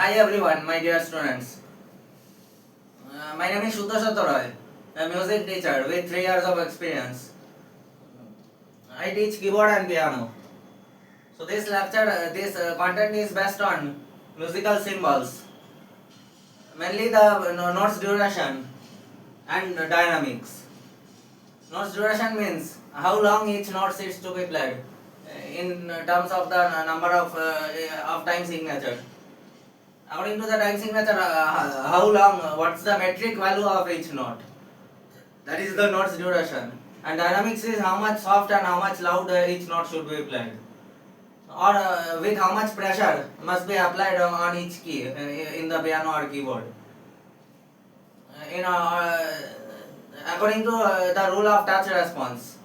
Hi everyone, my dear students. My name is Shuddho, a music teacher with 3 years of experience. I teach keyboard and piano. So this content is based on musical symbols, mainly the notes duration and dynamics. Notes duration means how long each note is to be played in terms of the number of time signature. According to the time signature, how long, what's the metric value of each note? That is the note's duration. And dynamics is how much soft and how much loud each note should be played. Or with how much pressure must be applied on each key in the piano or keyboard. According to the rule of touch response.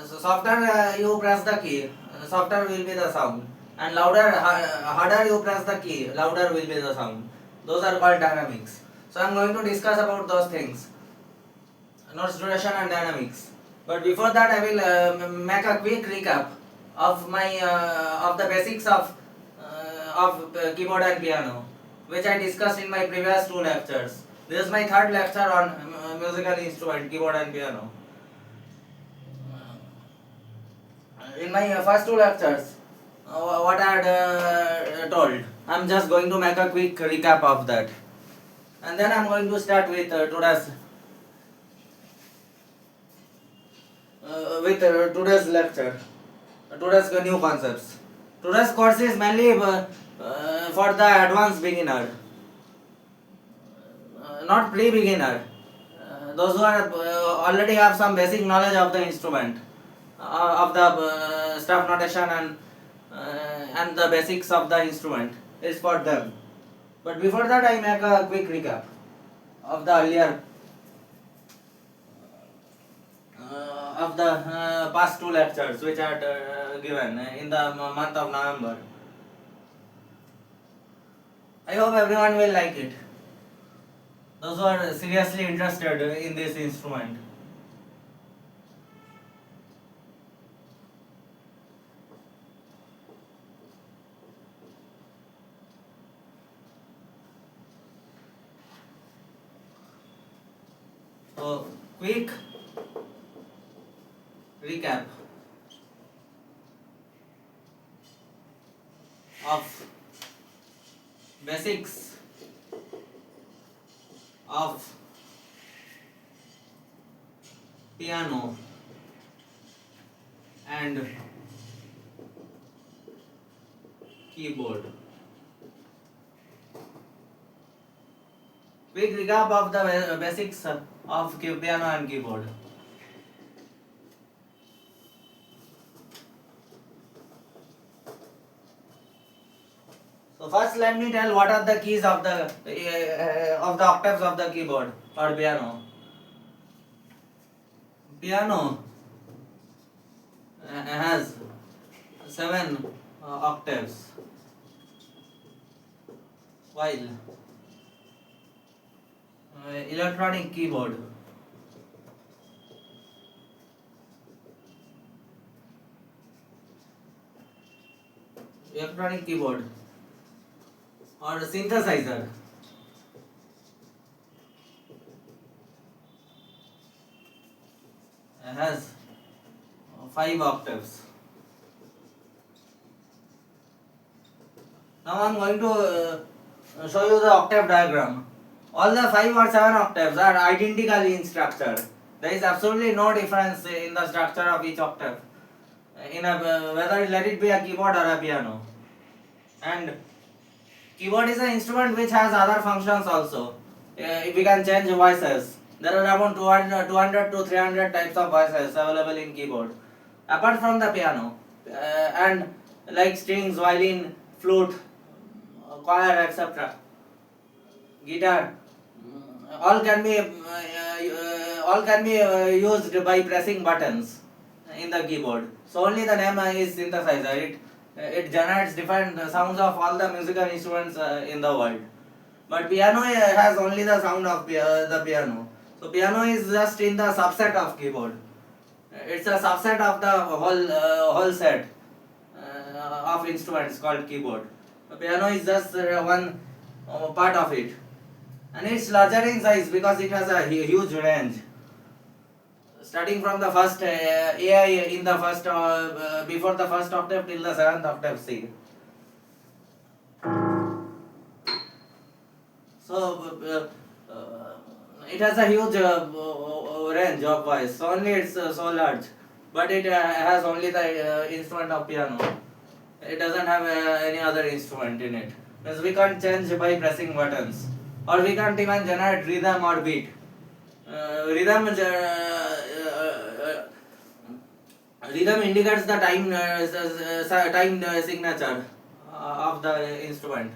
So softer you press the key, softer will be the sound. And harder you press the key, louder will be the sound. Those are called dynamics. So I am going to discuss about those things, notes duration and dynamics. But before that, I will make a quick recap of the basics of keyboard and piano, which I discussed in my previous 2 lectures. This is my 3rd lecture on musical instrument, keyboard and piano. In my first 2 lectures, what I had told, I am just going to make a quick recap of that, and then I am going to start with today's lecture, today's new concepts. Today's course is mainly for the advanced beginner, not pre-beginner. Those who are already have some basic knowledge of the instrument, of the staff notation and the basics of the instrument is for them. But before that, I make a quick recap of the earlier of the past 2 lectures which I had given in the month of November. I hope everyone will like it. Those who are seriously interested in this instrument. So, quick recap of basics of piano and keyboard. Quick recap of the basics of piano and keyboard. So first, let me tell what are the keys of the octaves of the keyboard or piano. Piano has 7 octaves, while electronic keyboard or synthesizer has 5 octaves. Now I am going to show you the octave diagram. All the 5 or 7 octaves are identical in structure. There is absolutely no difference in the structure of each octave, whether let it be a keyboard or a piano. And keyboard is an instrument which has other functions also. If we can change voices, there are around 200 to 300 types of voices available in keyboard, apart from the piano, and like strings, violin, flute, choir, etc. Guitar, all can be used by pressing buttons in the keyboard. So only the name is synthesizer. It generates different sounds of all the musical instruments in the world. But piano has only the sound of the piano. So piano is just in the subset of keyboard. It's a subset of the whole set of instruments called keyboard. Piano is just one part of it, and it's larger in size because it has a huge range. Starting from the first AI in the first before the first octave till the seventh octave C. So it has a huge range of voice. So only it's so large, but it has only the instrument of piano. It doesn't have any other instrument in it. Means we can't change by pressing buttons, or we can't even generate rhythm or beat. Rhythm indicates the time signature of the instrument,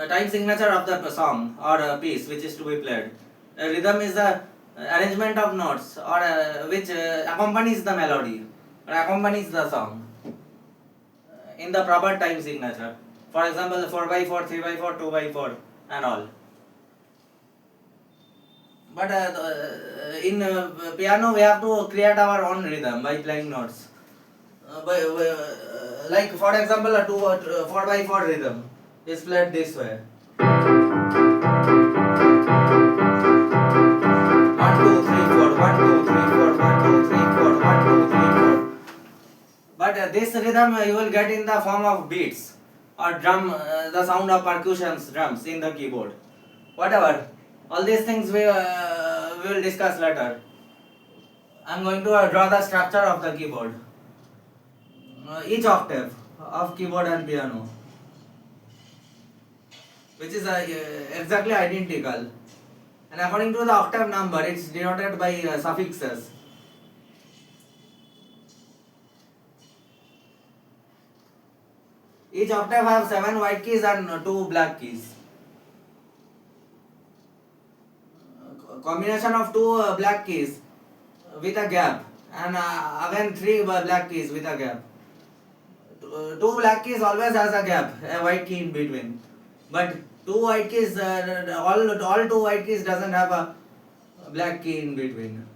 time signature of the song or piece which is to be played. Rhythm is the arrangement of notes or which accompanies the melody or accompanies the song in the proper time signature. For example, 4/4, 3/4, 2/4, and all. But in piano, we have to create our own rhythm by playing notes. Like for example, a 4/4 rhythm is played this way. 1 2 3 4, 1 2 3 4, 1 2 3 4, 1 2 3 4. But this rhythm you will get in the form of beats or drum, the sound of percussions, drums in the keyboard. Whatever. All these things we will discuss later. I am going to draw the structure of the keyboard. Each octave of keyboard and piano, which is exactly identical. And according to the octave number, it's denoted by suffixes. Each octave has 7 white keys and 2 black keys. Combination of 2 black keys with a gap, and again 3 black keys with a gap. 2 black keys always has a gap, a white key in between. But 2 white keys, all 2 white keys doesn't have a black key in between.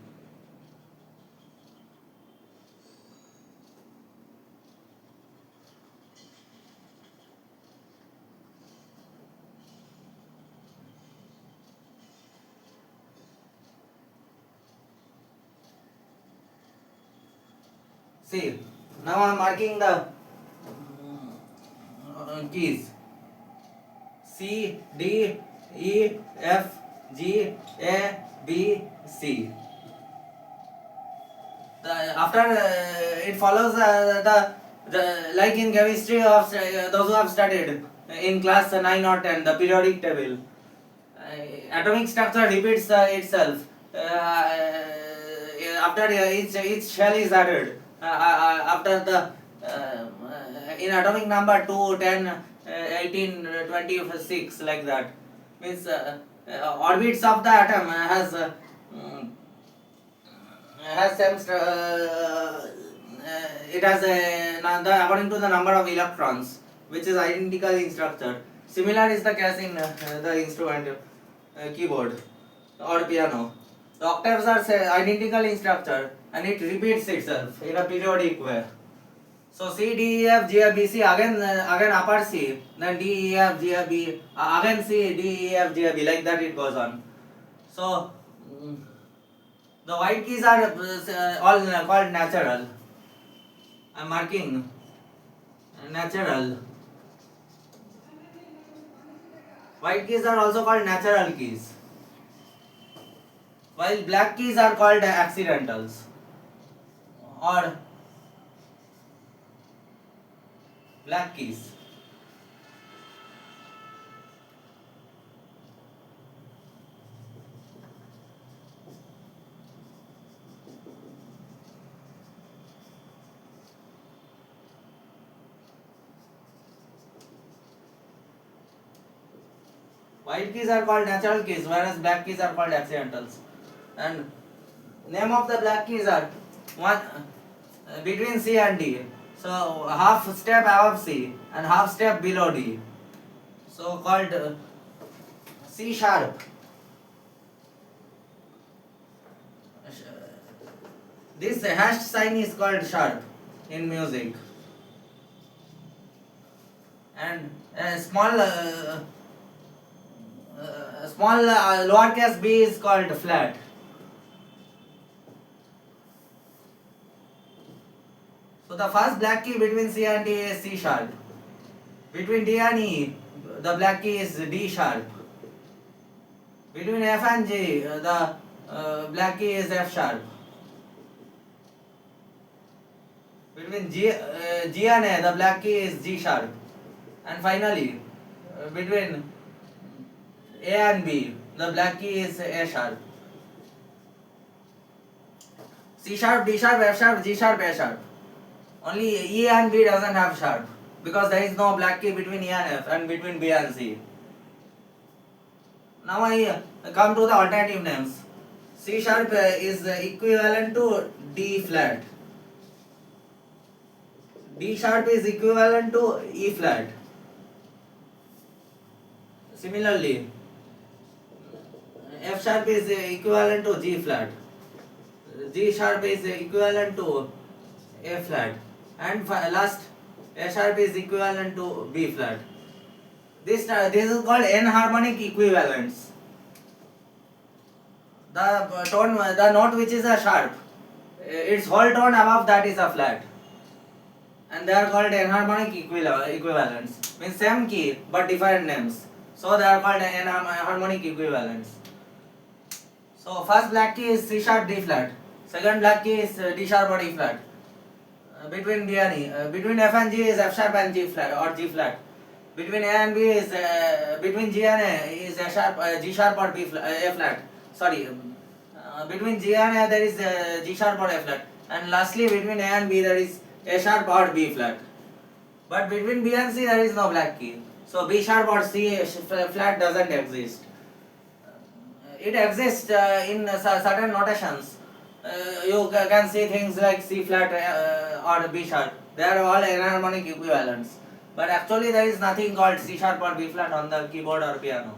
See, now I am marking the keys. C, D, E, F, G, A, B, C. After it follows the like in chemistry of those who have studied in class 9 or 10, the periodic table. Atomic structure repeats itself. After each shell is added, after the in atomic number 2, 10, 18, 26, like that. Means orbits of the atom has same it has according to the number of electrons, which is identical in structure. Similar is the case in the instrument keyboard or piano. The octaves are identical in structure and it repeats itself in a periodic way. So C, D, E, F, G, A, B, C, again upper C, then D, E, F, G, A, B, again C, D, E, F, G, A, B, like that it goes on. So the white keys are all called natural. I am marking natural. White keys are also called natural keys, while black keys are called accidentals or black keys. White keys are called natural keys, whereas black keys are called accidentals. And name of the black keys are one between C and D. So half step above C and half step below D. So called C sharp. This hashed sign is called sharp in music. and small lowercase b is called flat. So the first black key between C and D is C sharp. Between D and E, the black key is D sharp. Between F and G, the black key is F sharp. Between G and A, the black key is G sharp. And finally, between A and B, the black key is A sharp. C sharp, D sharp, F sharp, G sharp, A sharp. Only E and B doesn't have sharp because there is no black key between E and F and between B and C. Now I come to the alternative names. C sharp is equivalent to D flat. D sharp is equivalent to E flat. Similarly, F sharp is equivalent to G flat. G sharp is equivalent to A flat. And last, A sharp is equivalent to B flat. This is called enharmonic equivalence. The note which is a sharp, its whole tone above that is a flat. And they are called enharmonic equivalents. Means same key but different names. So they are called enharmonic equivalents. So first black key is C sharp D flat. Second black key is D sharp or E flat. Between D and E, between F and G is F sharp and G flat or G flat. Between A and B is between G and A is A sharp, G sharp or B flat, A flat. Sorry, between G and A there is G sharp or A flat. And lastly, between A and B there is A sharp or B flat. But between B and C there is no black key. So B sharp or C flat doesn't exist. It exists in certain notations. You can see things like C flat or B sharp. They are all enharmonic equivalents. But actually there is nothing called C sharp or B flat on the keyboard or piano.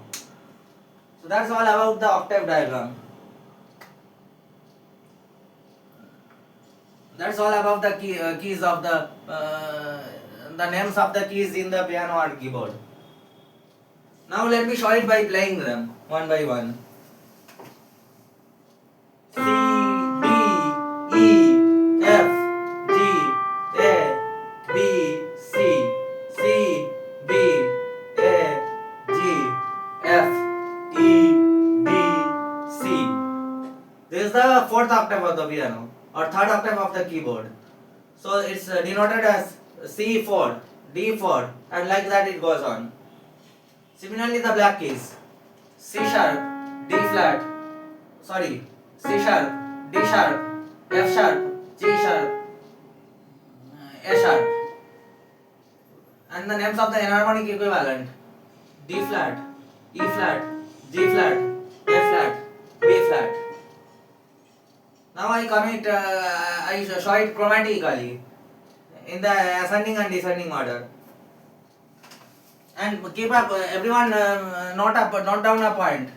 So that's all about the octave diagram. That's all about the keys of the names of the keys in the piano or keyboard. Now let me show it by playing them one by one. C, D, E, F, G, A, B, C, C, B, A, G, F, E, D, C. This is the fourth octave of the piano or third octave of the keyboard. So it's denoted as C4, D4 and like that it goes on. Similarly the black keys C sharp, D flat, sorry, C sharp, D sharp, F sharp, G sharp, A sharp. And the names of the enharmonic equivalent D flat, E flat, G flat, A flat, B flat. Now I show it chromatically in the ascending and descending order. And keep up, everyone note down a point.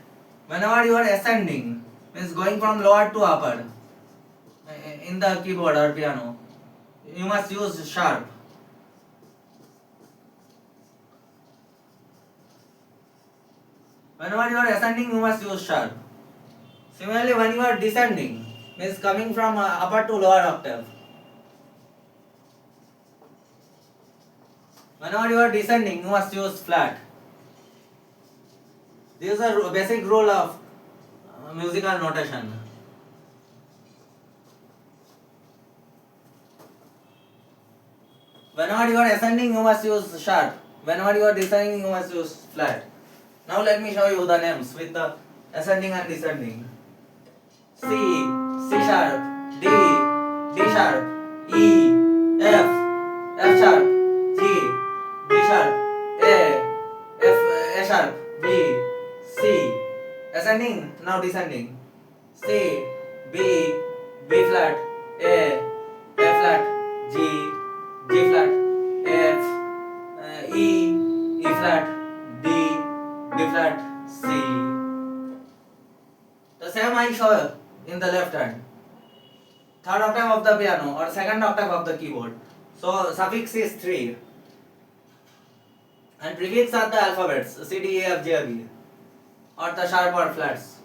Whenever you are ascending, means going from lower to upper in the keyboard or piano, you must use sharp. Whenever you are ascending, you must use sharp. Similarly, when you are descending, means coming from upper to lower octave. Whenever you are descending, you must use flat. This is a basic rule of musical notation. Whenever you are ascending, you must use sharp. Whenever you are descending, you must use flat. Now let me show you the names with the ascending and descending. C, C sharp, D, D sharp, E, F, F sharp, G, G sharp, A sharp, B, C. Ascending, now descending. C, B, B flat, A flat, G, G flat, F, E flat, D flat, C. The same I show in the left hand. Third octave of the piano or second octave of the keyboard. So suffix is 3. And prefix are the alphabets C, D, E, F, G, B, or the sharp or flats.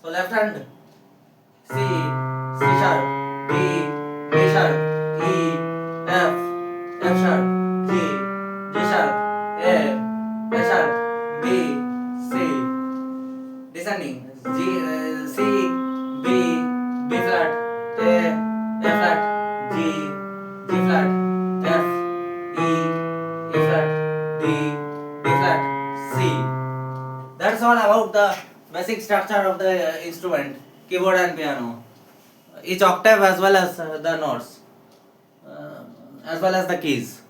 So left hand C, C sharp, D, D sharp, E, F, F sharp, G, G sharp, A, A sharp, B, C. Descending G, C, B, B flat, A, A flat, G, G flat, F, E, E flat, D, D flat, C. That's all about the basic structure of the instrument, keyboard and piano. Each octave as well as the notes, as well as the keys.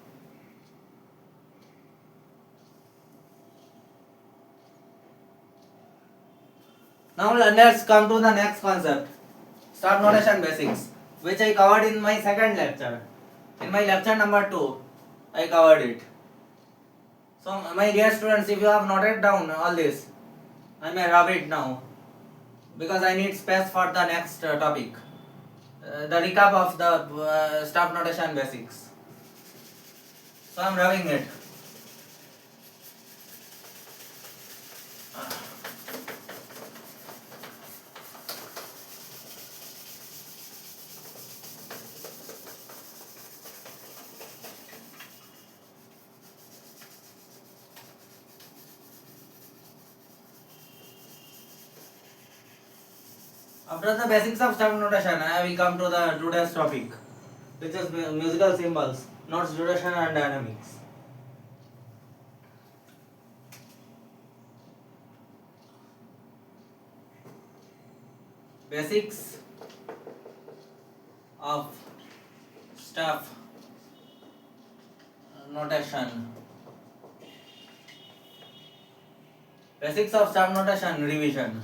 Now let's come to the next concept, staff notation basics, which I covered in my second lecture. In my lecture number 2, I covered it. So my dear students, if you have noted down all this, I may rub it now because I need space for the next topic. The recap of the staff notation basics. So I am rubbing it. After the basics of staff notation, I will come to the today's topic, which is musical symbols, notes, duration and dynamics. Basics of staff notation. Basics of staff notation revision.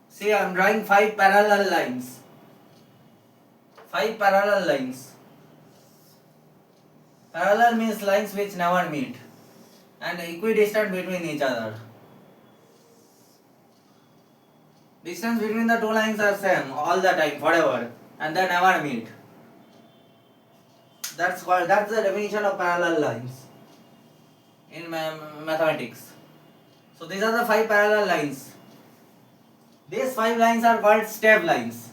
See, I am drawing 5 parallel lines. 5 parallel lines. Parallel means lines which never meet and equidistant between each other. Distance between the two lines are same all the time, forever, and they never meet. That's the definition of parallel lines in mathematics. So these are the 5 parallel lines. These 5 lines are called step lines.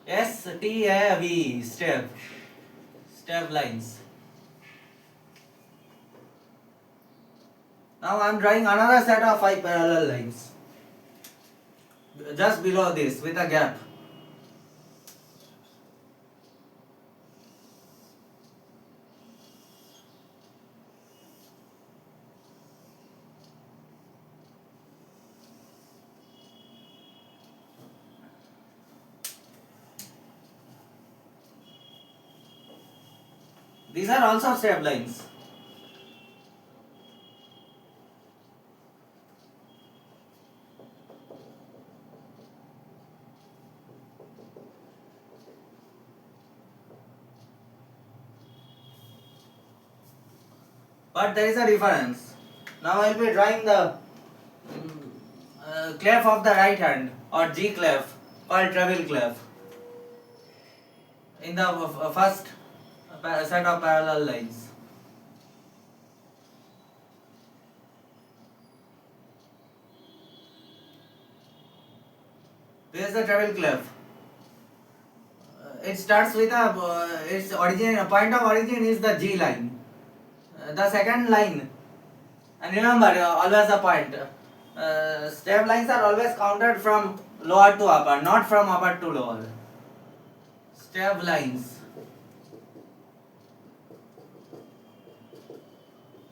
S-T-A-V, step lines. Now I am drawing another set of 5 parallel lines just below this with a gap. These are also step lines. But there is a difference. Now I will be drawing the clef of the right hand or G clef called treble clef in the first set of parallel lines. This is the treble clef. It starts with its origin. Point of origin is the G line. The second line, and remember always the point. Step lines are always counted from lower to upper, not from upper to lower. Step lines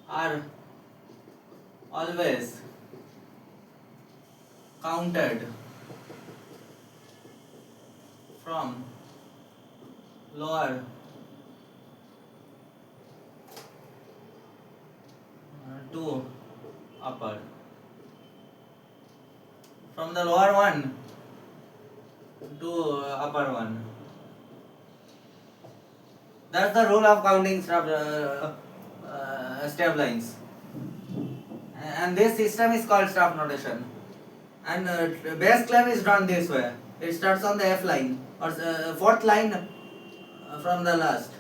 are always counted from lower to upper. from the lower one to upper one. That's the rule of counting step lines. And this system is called staff notation. And bass clef is drawn this way. It starts on the F line or fourth line from the last.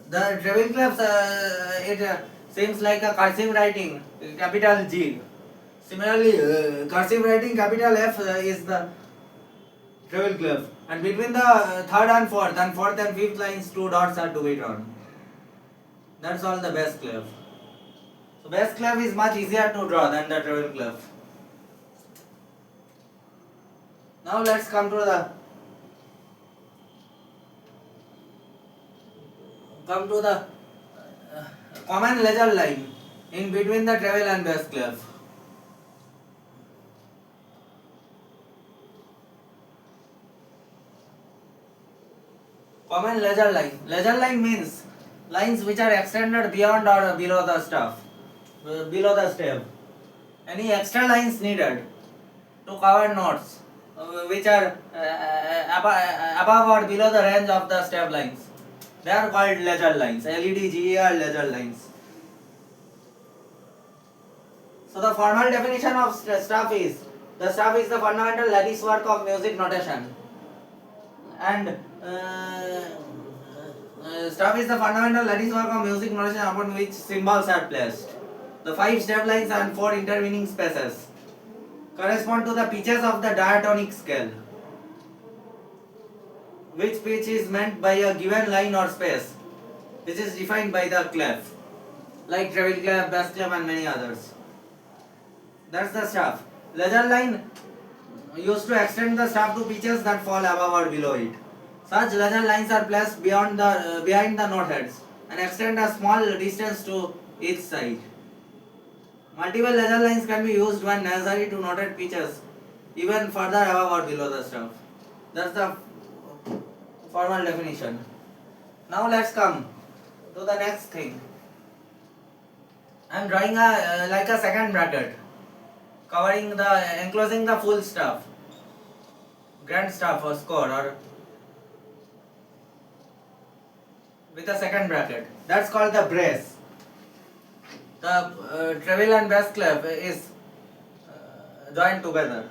The treble clef it seems like a cursive writing, capital G. Similarly, cursive writing, capital F is the treble clef. And between the third and fourth and fifth lines, two dots are to be drawn. That's all the bass clef. So bass clef is much easier to draw than the treble clef. Now let's come to the common ledger line in between the treble and bass clef. Common ledger line. Ledger line means lines which are extended beyond or below the staff, below the step. Any extra lines needed to cover notes which are above or below the range of the step lines. They are called ledger lines. LEDGER ledger lines. So the formal definition of staff is the staff is the fundamental lattice work of music notation, and staff is the fundamental lattice work of music notation upon which symbols are placed. The 5 step lines and 4 intervening spaces correspond to the pitches of the diatonic scale. Which pitch is meant by a given line or space, which is defined by the clef, like treble clef, bass clef, and many others. That's the staff. Ledger line used to extend the staff to pitches that fall above or below it. Such ledger lines are placed behind the note heads and extend a small distance to each side. Multiple ledger lines can be used when necessary to notate pitches even further above or below the staff. That's the formal definition. Now let's come to the next thing. I am drawing like a second bracket, enclosing the full staff, grand staff or score, or with a second bracket. That's called the brace. The treble and bass clef is joined together.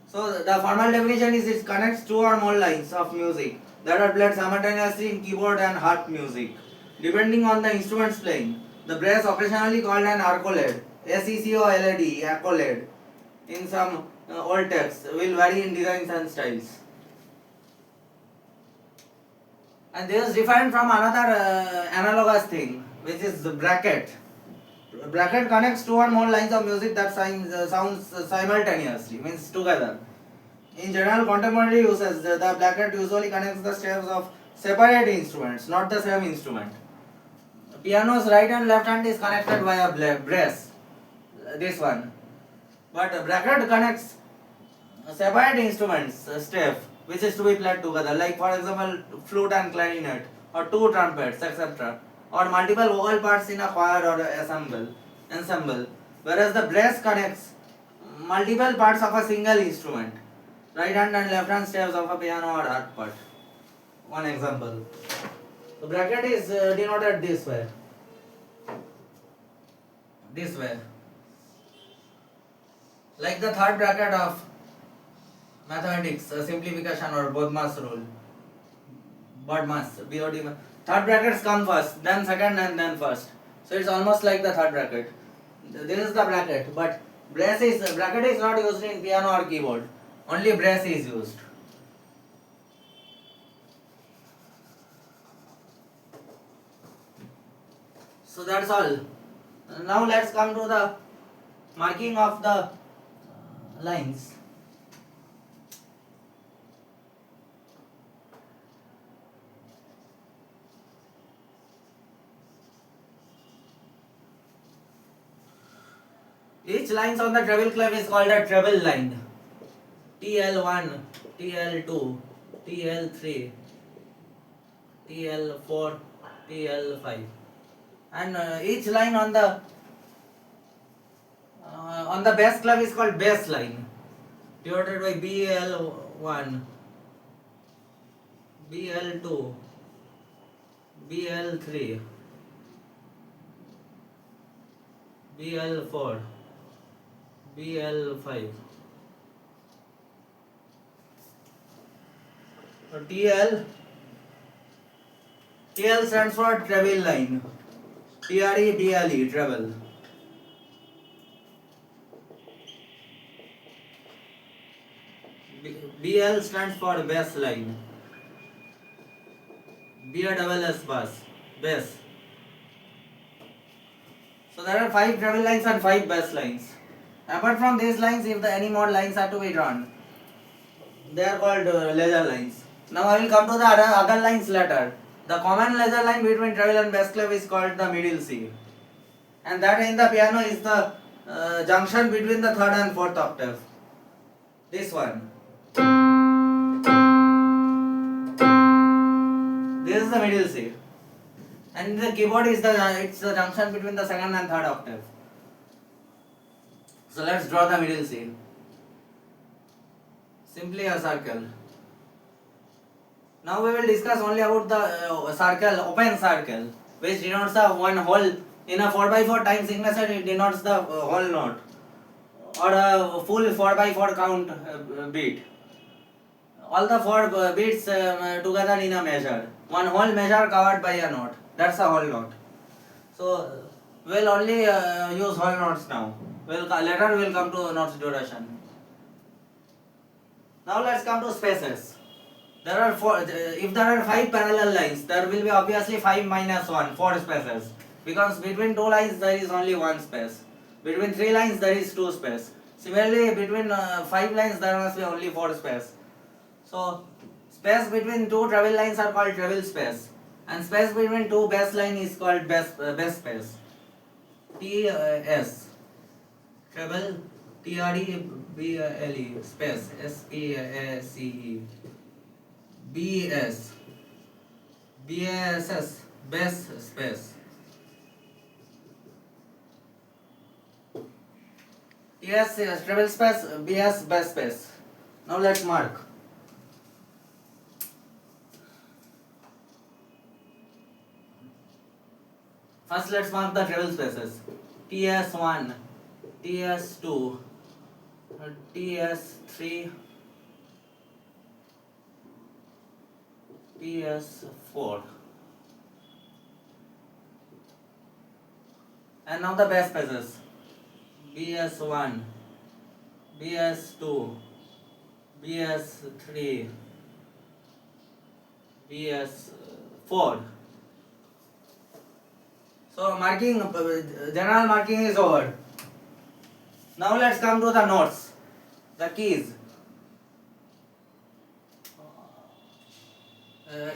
So the formal definition is it connects 2 or more lines of music that are played simultaneously in keyboard and harp music. Depending on the instruments playing, the brace, occasionally called an accolade, SECOLAD, accolade, in some old texts, will vary in designs and styles. And this is different from another analogous thing, which is the bracket. Bracket connects 2 or more lines of music that sounds simultaneously, means together. In general contemporary uses, the bracket usually connects the steps of separate instruments, not the same instrument. Piano's right and left hand is connected by a brace, this one. But bracket connects separate instruments, step, which is to be played together, like for example flute and clarinet, or 2 trumpets, etc. Or multiple vocal parts in a choir or ensemble, whereas the brace connects multiple parts of a single instrument, right hand and left hand steps of a piano or harp part. One example. The bracket is denoted this way. Like the third bracket of mathematics, simplification or Bodmas rule. BOD. Third brackets come first, then second, and then first. So it's almost like the third bracket. This is the bracket, but bracket is not used in piano or keyboard. Only brace is used. So that's all. Now let's come to the marking of the lines. Each lines on the treble clef is called a treble line. TL1, TL2, TL3, TL4, TL5. And each line on the On the bass clef is called bass line, denoted by BL1, BL2, BL3, BL4, BL5. So TL stands for treble line. TREBLE, treble. BL stands for bass line. BASS bass, bass. So there are 5 treble lines and 5 bass lines. Apart from these lines, if any more lines are to be drawn, they are called laser lines. Now I will come to the other lines later. The common laser line between treble and bass clef is called the middle C, and that in the piano is the junction between the third and fourth octave. This one. This is the middle C, and the keyboard is the junction between the second and third octave. So let's draw the middle C. Simply a circle. Now we will discuss only about the circle, open circle, which denotes the one hole in a 4x4 time signature. It denotes the whole note, or a full 4x4 count beat. All the 4 beats together in a measure. One whole measure covered by a note. That's a whole note. So we'll only use whole notes now. Later we'll come to notes duration. Now let's come to spaces. There are 4. If there are 5 parallel lines, there will be obviously 5 minus 1, 4 spaces. Because between 2 lines there is only 1 space. Between 3 lines there is 2 space. Similarly, between 5 lines there must be only 4 space. So space between 2 treble lines are called treble space, and space between 2 bass line is called bass space. TS, treble, TREBLE, space, SPACE. BS, BASS, bass space. TS is treble space, BS bass space. Now let's mark. First let's mark the treble spaces. TS1, TS2, TS3, TS4. And now the bass spaces. BS1, BS2, BS3, BS4. So general marking is over. Now let's come to the notes, the keys.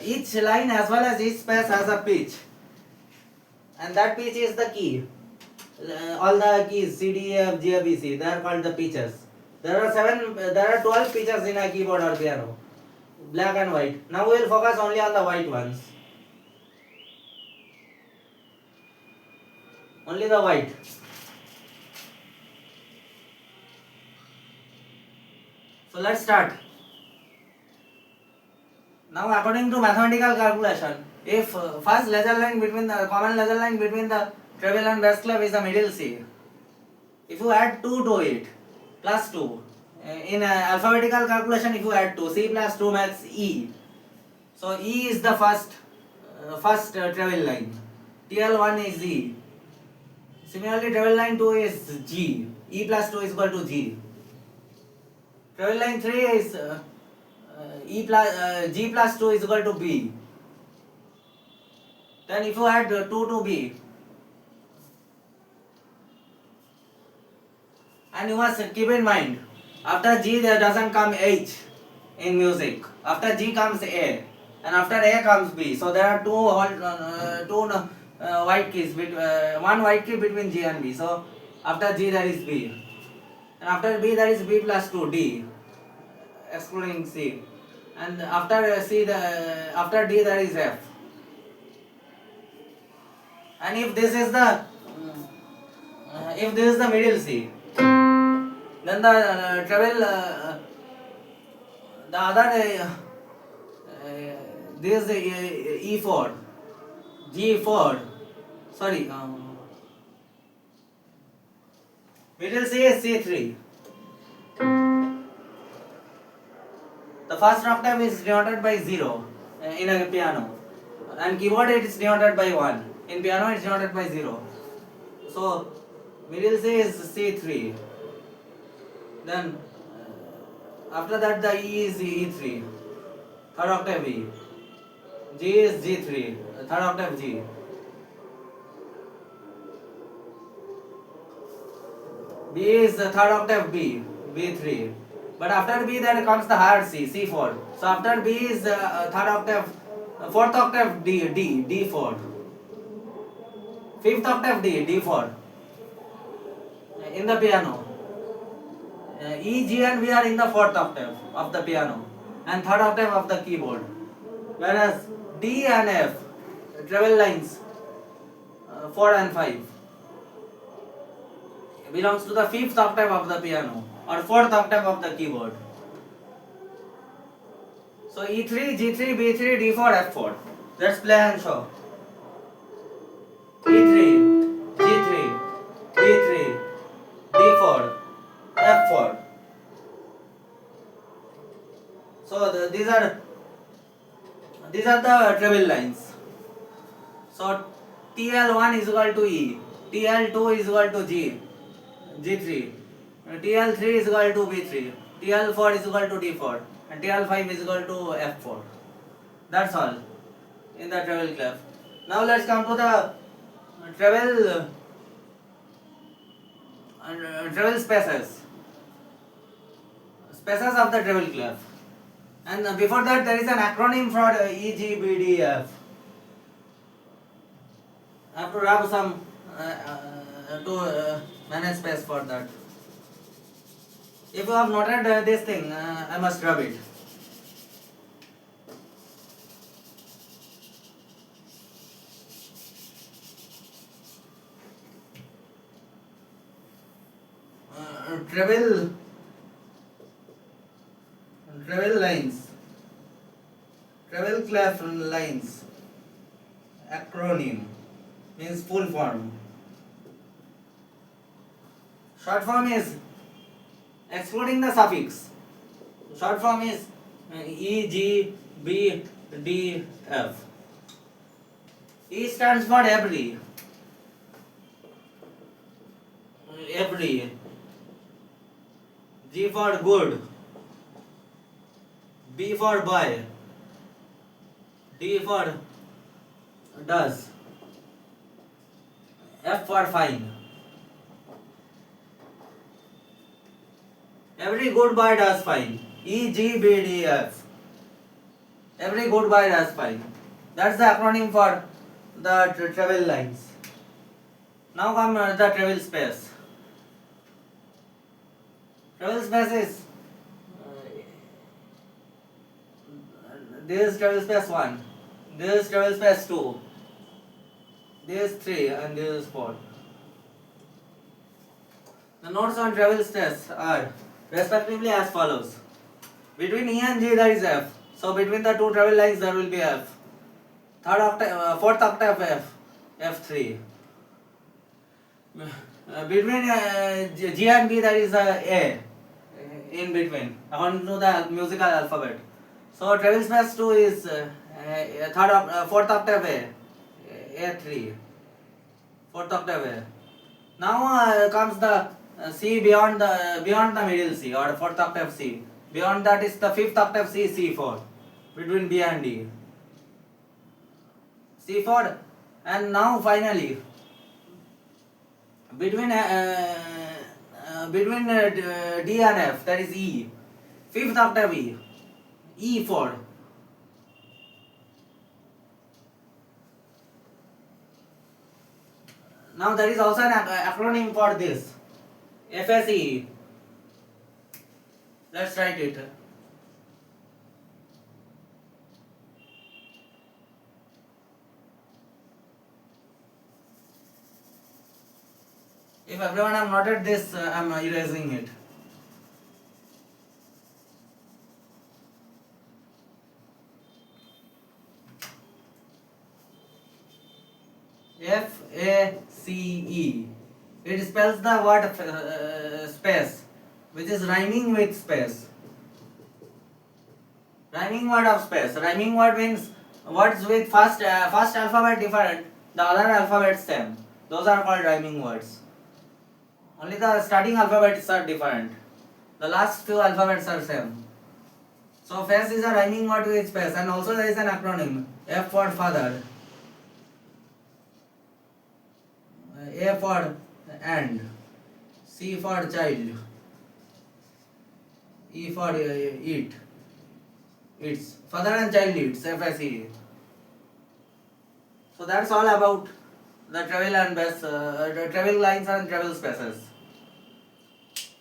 Each line as well as each space has a pitch, and that pitch is the key. All the keys C, D, E, F, G, A, B, C, they are called the pitches. There are 12 pitches in a keyboard or piano, black and white. Now we will focus only on the white ones. Only the white. So let's start. Now according to mathematical calculation, if first laser line between the common laser line between the treble and bass clef is the middle C, if you add 2 to it, plus 2, in alphabetical calculation if you add 2, C plus 2 makes E. So E is the first treble line, TL1 is E. Similarly treble line 2 is G, E plus 2 is equal to G. Treble line 3 is G plus 2 is equal to B. Then if you add 2 to B, and you must keep in mind, after G there doesn't come H in music. After G comes A, and after A comes B. So there are two white keys, one white key between G and B. So after G there is B, and after B there is B plus 2, D, excluding C, and after after D there is F. And if this is the middle C, Then the treble, the other this is E4, G4. Sorry, middle C is C3. The first octave is denoted by 0 in a piano, and keyboard it is denoted by 1. In piano it is denoted by 0. So middle C is C3. Then after that the E is E3, third octave E. G is G3, third octave G. B is the third octave B, B3. But after B there comes the higher C, C4. So after B is third octave, fourth octave D, D4. Fifth octave D, D4. In the piano. E, G and B are in the fourth octave of the piano and third octave of the keyboard. Whereas D and F, treble lines 4 and 5, belongs to the fifth octave of the piano or fourth octave of the keyboard. So E3, G3, B3, D4, F4. Let's play and show. E3, G3, B3, D4, F4. So these are the treble lines. So TL1 is equal to E, TL2 is equal to G, G3, TL3 is equal to B3, TL4 is equal to D4, and TL5 is equal to F4. That's all in the treble clef. Now let's come to the treble spaces of the treble clef. And before that there is an acronym for E, G, B, D, F. I have to rub some to manage space for that. If you have noted this thing, I must rub it. Treble lines, treble clef lines, acronym means full form. Short form is, excluding the suffix, short form is E, G, B, D, F. E stands for every. G for good, B for boy, D for does, F for fine. Every good boy does fine. E, G, B, D, F. Every good boy does fine. That's the acronym for the treble lines. Now come the treble space. Treble space is this is treble space 1, this is treble space 2, this is 3 and this is 4. The notes on treble space are respectively as follows. Between E and G there is F. So between the two treble lines there will be F. Third octave, fourth octave F, F3. Between G and B there is A in between according to the musical alphabet. So treble space 2 is fourth octave A, A3, fourth octave A. Now comes the C beyond the middle C or fourth octave C. Beyond that is the fifth octave C, C4 between B and D. C4, and now finally between D and F, that is E, fifth octave E, E4. Now there is also an acronym for this, FSE. Let's write it. If everyone have noted this, I am erasing it. FACE. It spells the word space, which is rhyming with space. Rhyming word of space. Rhyming word means words with first alphabet different, the other alphabet same. Those are called rhyming words. Only the starting alphabets are different. The last few alphabets are same. So face is a rhyming word with space, and also there is an acronym. F for father, A for and, C for child, E for eat. It's father and child eats, FSE. So that's all about the travel and base, the travel lines and travel spaces.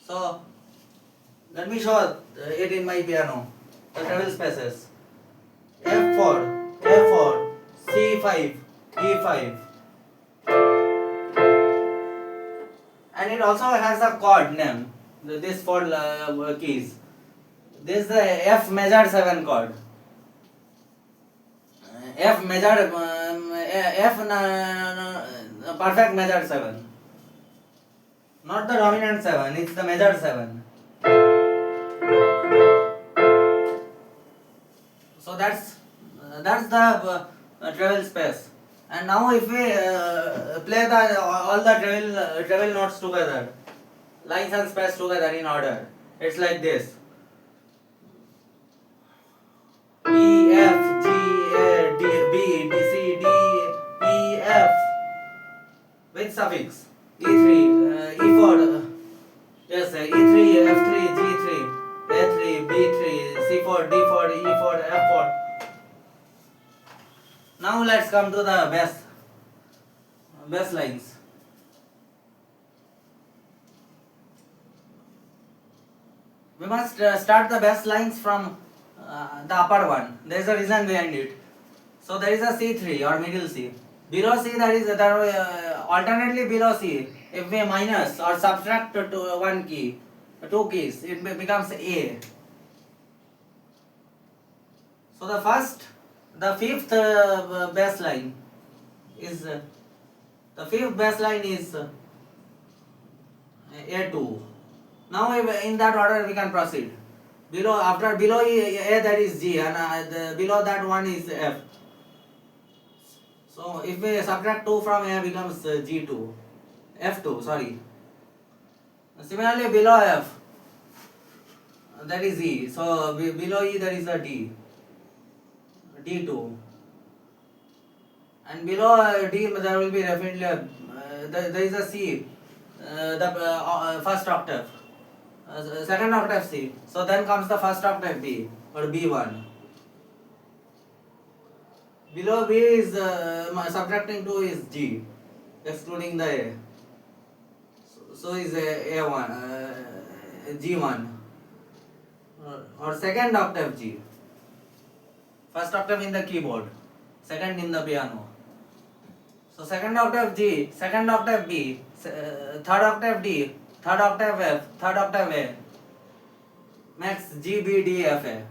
So let me show it in my piano. The travel spaces. F4, A4, C5, E5. And it also has a chord name. This four keys. This is the F major 7 chord. F major, perfect major 7. Not the dominant 7, it's the major 7. So that's the travel space. And now if we play all the travel notes together, lines and space together in order, it's like this: E F G A D B D C D E F with suffix E3 E4 yes E3 F3 G3 A3 B3 C4 D4 E4 F4. Now let's come to the bass lines. We must start the bass lines from the upper one. There is a reason behind it. So there is a C3 or middle C. Below C alternately below C. If we minus or subtract to one key, two keys, it becomes A. So the fifth bass line is A2. Now in that order we can proceed. Below A that is G, and below that one is F. So if we subtract 2 from A becomes G2, F2 sorry. Similarly below F that is E. So below E there is a D2. And below D there will be definitely there is a C, the first octave. Second octave C. So then comes the first octave B or B1. Below B is subtracting 2 is G, excluding the A. So is A1, G1 or second octave G. First octave in the keyboard, second in the piano. So second octave G, second octave B, third octave D, third octave F, third octave A. Max G, B, D, F, A.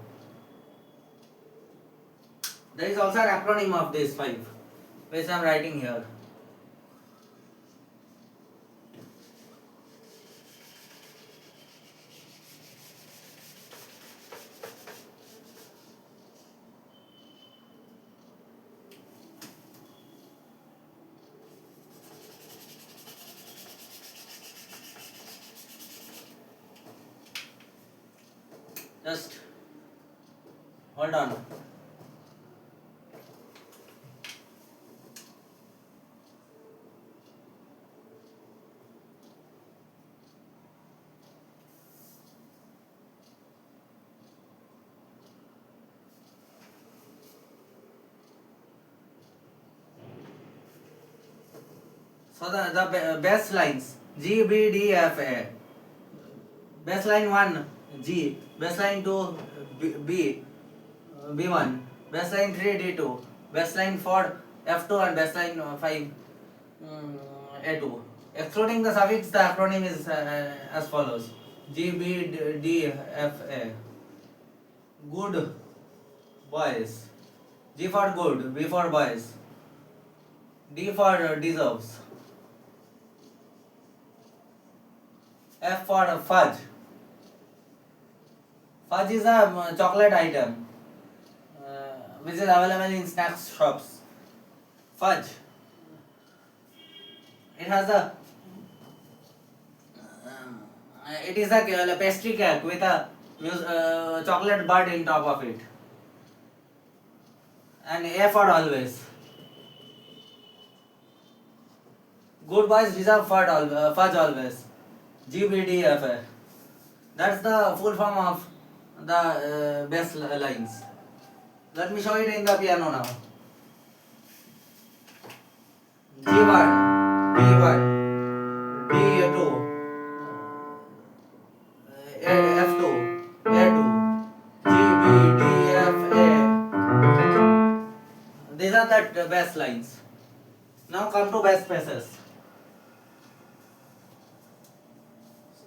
There is also an acronym of these 5, which I am writing here. Just hold on. So the bass lines G, B, D, F, A. Bass line 1 G, bass line 2 B, B1, bass line 3 D2, bass line 4 F2, and bass line 5 A2. Excluding the suffix, the acronym is as follows: G, B, D, F, A. Good boys. G for good, B for boys. D for deserves. F for fudge. Fudge is a chocolate item which is available in snacks shops. Fudge. It has a it is a pastry cake with a chocolate bud in top of it. And A for always. Good boys deserve fudge always. GBDF. That's the full form of the best lines. Let me show it in the piano now. G1, B1, D2, F2, A2, G, B, D, F, A. These are the best lines. Now come to best spaces.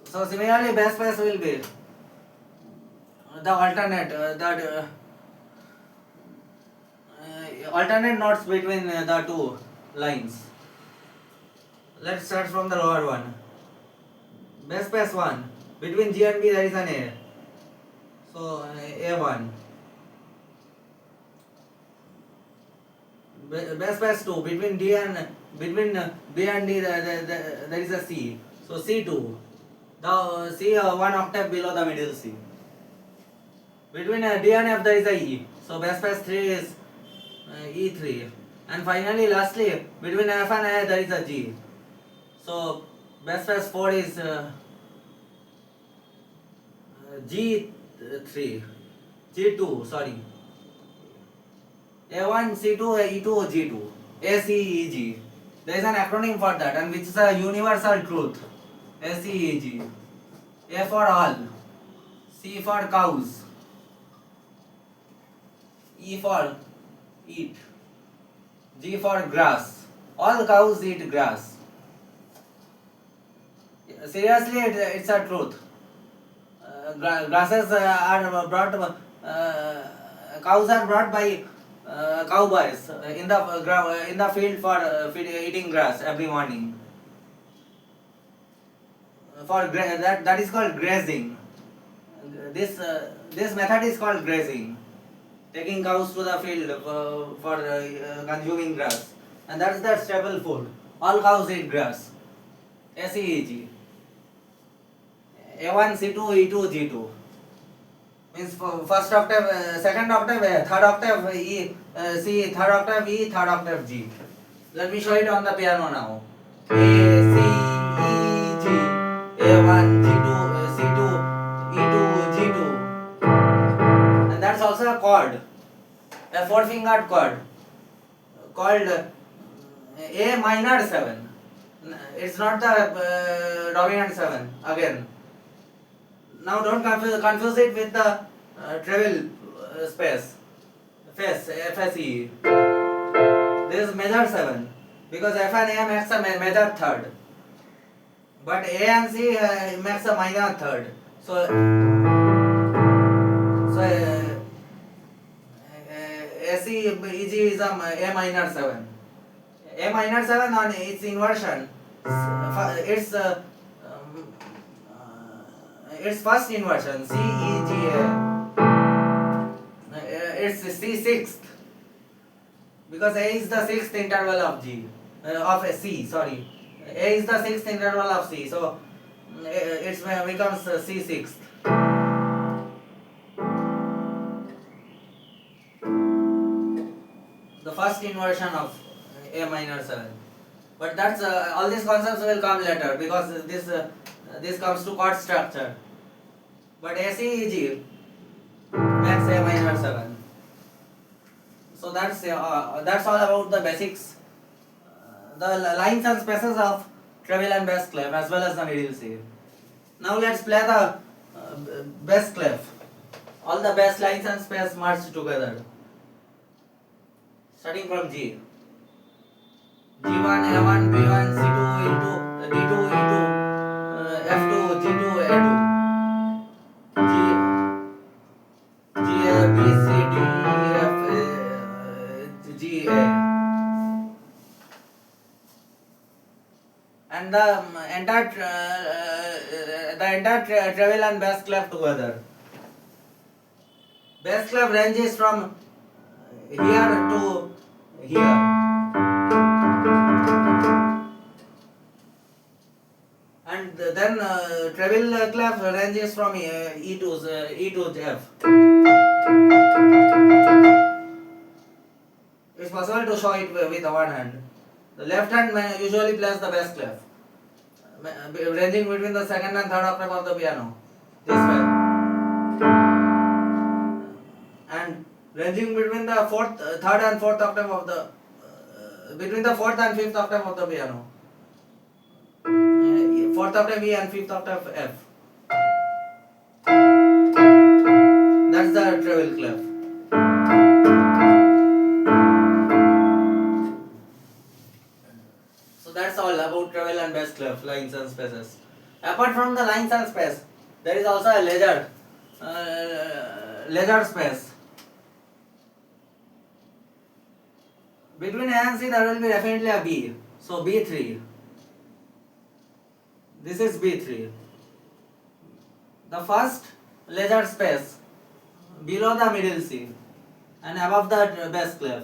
So similarly, best space will be the alternate notes between the two lines. Let's start from the lower one. Best space 1. Between G and B there is an A. So A1. Best space 2. Between B and D there is a C. So C2. The C 1 octave below the middle C. Between D and F there is a E. So best space 3 is E3. And finally, lastly, between F and A there is a G. So best space 4 is G3. G2, sorry. A1, C2, E2, G2. A, C, E, G. There is an acronym for that, and which is a universal truth. A, C, E, G. A for all. C for cows. E for eat. G for grass. All cows eat grass. Seriously, it's a truth. Grasses are brought. Cows are brought by cowboys in the field for eating grass every morning. That is called grazing. This method is called grazing. Taking cows to the field for consuming grass, and that's the staple food. All cows eat grass. SEEG. A1, C2, E2, G2. Means first octave, second octave, third octave E, C, third octave E, third octave G. Let me show it on the piano now. A, C, E, G. A1, G2, C2, E2, G2. And that's also a chord. A four-fingered chord called A minor 7. It's not the dominant 7 again. Now don't confuse it with the treble space, FSE. This is major 7 because F and A makes a major third, but A and C makes a minor third. So ACEG is A minor 7. A minor 7 on its inversion, its first inversion, C, E, G, A. It's C sixth because A is the sixth interval of C. Sorry, A is the sixth interval of C, so it becomes C sixth. The first inversion of A minor 7. But that's all these concepts will come later because this comes to chord structure. But ACEG makes A minor 7. So that's all about the basics, the lines and spaces of treble and bass clef as well as the middle C. Now let's play the bass clef. All the bass lines and space merged together. Starting from G. G1, A1, B1, C2, E2, D2, E2, F2, G2, A2. G, A, B, C, D, E, F, G, A. and the entire treble and bass clef together. Bass clef ranges from here to here, and then treble clef ranges from E to F. It's possible to show it with one hand. The left hand usually plays the bass clef, ranging between the second and third octave of the piano, this way, and ranging between the third and fourth octave of the, between the fourth and fifth octave of the piano, fourth octave E and fifth octave F. That's the treble clef. So that's all about treble and bass clef, lines and spaces. Apart from the lines and space, there is also a ledger space. Between A and C there will be definitely a B. So B3. This is B3. The first ledger space below the middle C and above the bass clef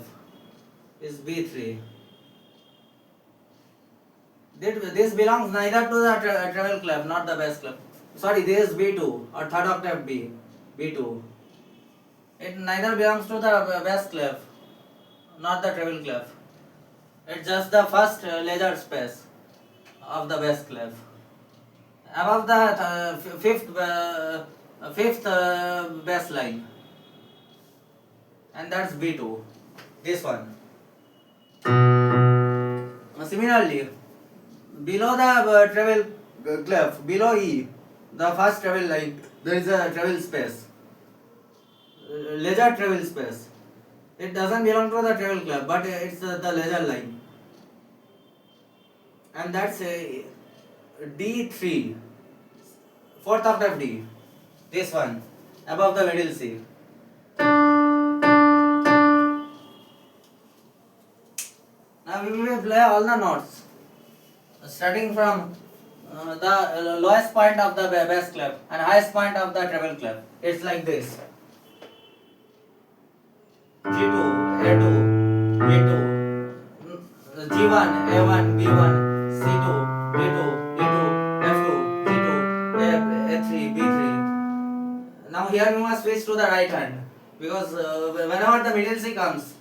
is B3. This belongs neither to the treble clef, not the bass clef. Sorry, this is B2 or third octave B, B2. It neither belongs to the bass clef, not the treble clef. It's just the first ledger space of the bass clef. Above the fifth bass line, and that's B2. This one. Similarly, below the treble clef, below E, the first treble line, there is a treble space, ledger treble space. It doesn't belong to the treble clef, but it's the ledger line, and that's a D3, fourth octave D. This one, above the middle C. Now we will play all the notes, starting from the lowest point of the bass clef and highest point of the treble clef. It's like this: G2, A2, B2, G1, A1, B1, C2, D2, E2, F2, G2, A3, B3. Now here we must switch to the right hand, because whenever the middle C comes,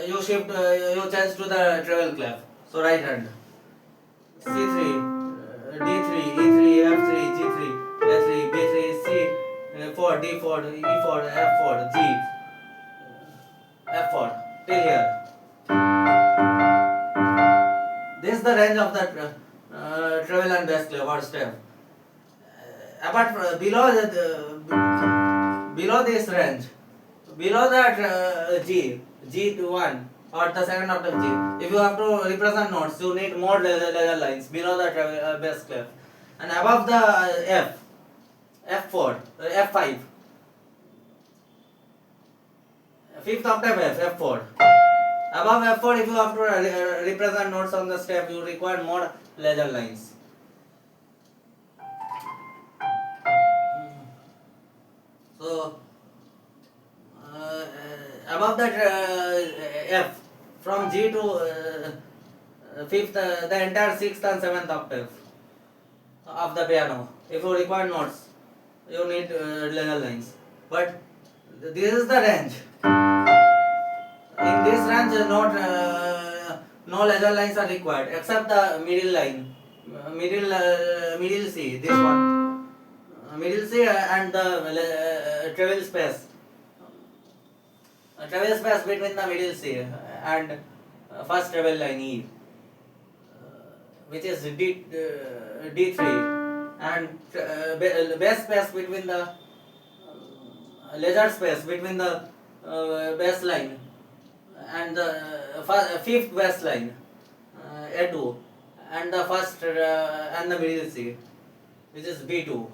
you change to the treble clef. So right hand. C3, D3, E3, F3, G3, A3, B3, C4, D4, E4, F4, G, F4 till here. This is the range of the treble and bass clef or step. Apart from below this range, below that G1 or the second octave G, if you have to represent notes, you need more ledger lines below the bass clef, and above the F, F4, F5, fifth octave F, F4. Above F4, if you have to represent notes on the step, you require more ledger lines. So above that F, from G to fifth, the entire sixth and seventh octave of the piano. If you require notes, you need ledger lines. But this is the range. In this range, no ledger lines are required except the middle line, middle C. This one, middle C and the treble space. Treble space between the middle C and first treble line E, which is D3, and bass space between the ledger space between the bass line and the fifth bass line, A2, and the first and the middle C, which is B2,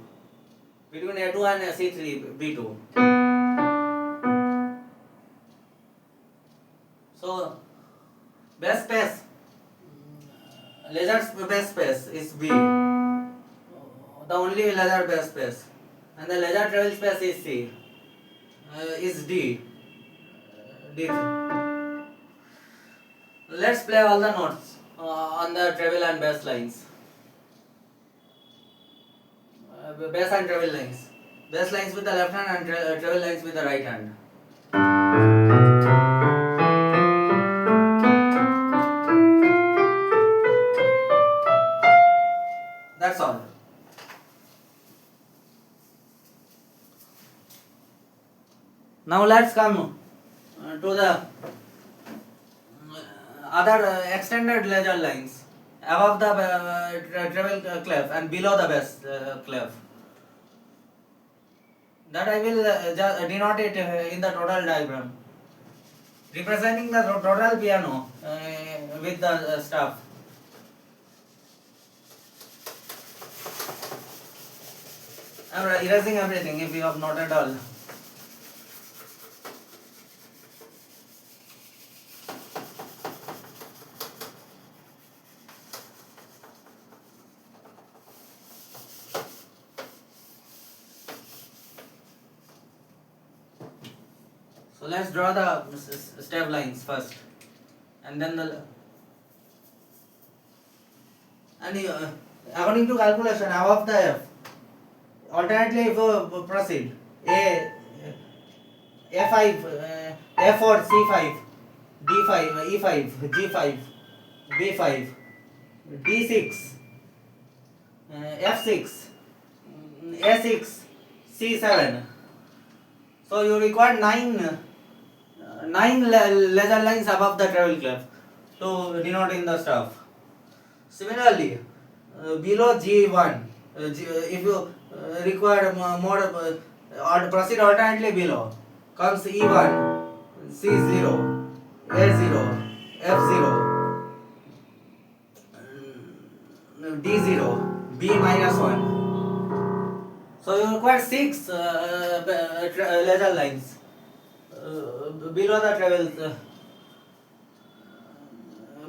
between A2 and C3, B2. So bass space Laser base space is B. The only laser base space. And the laser travel space is C. Is D. D3. Let's play all the notes on the travel and base lines. Base and travel lines. Base lines with the left hand and travel lines with the right hand. That's all. Now let's come to the other extended laser lines above the travel clef and below the base clef. That I will just denote it in the total diagram, representing the total piano with the stuff. I'm erasing everything if you have noted all. So let's draw the step lines first, and then according to calculation above the F, alternately if you proceed A5, A4, C5, D5, E5, G5, B5, D6, F6, A6, C7. So you require nine laser lines above the travel clef to denote in the stuff. Similarly, below G1, if you require more, or proceed alternately below, comes E1, C0, A0, F0, D0, B minus 1. So you require 6 laser lines below the travel,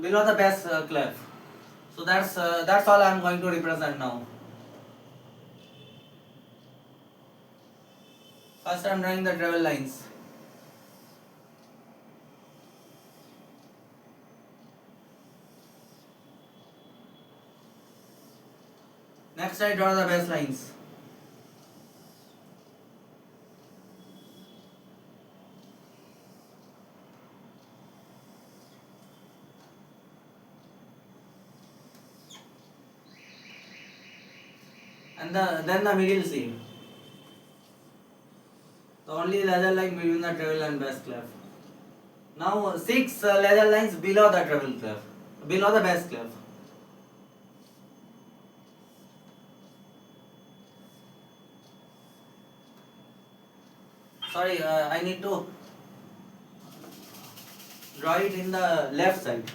below the base clef. So that's all I am going to represent now. First I am drawing the travel lines. Next I draw the base lines. And then the middle seam. The only laser line between the travel and base clef. Now 6 laser lines below the travel clef, below the base clef. Sorry, I need to draw it in the left side,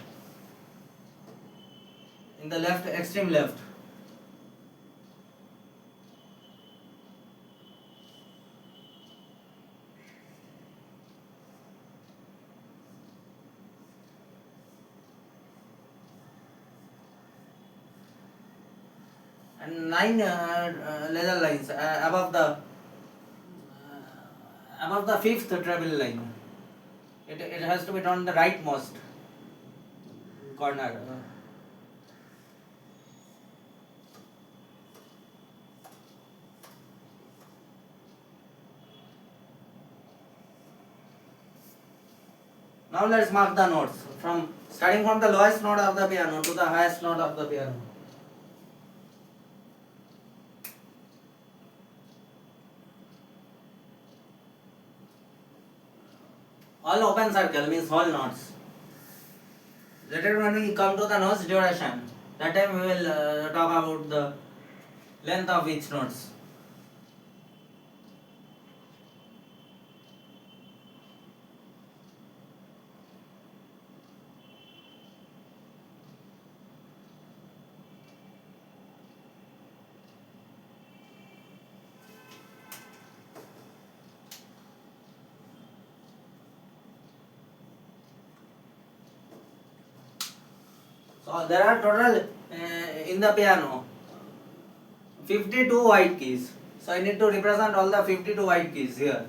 in the left, extreme left. And 9 laser lines above the fifth travel line. It has to be on the rightmost corner. Now let's mark the notes from starting from the lowest note of the piano to the highest note of the piano. All open circle means whole notes. Later when we come to the notes duration, that time we will talk about the length of each notes. So there are total in the piano 52 white keys. So I need to represent all the 52 white keys here,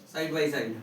side by side.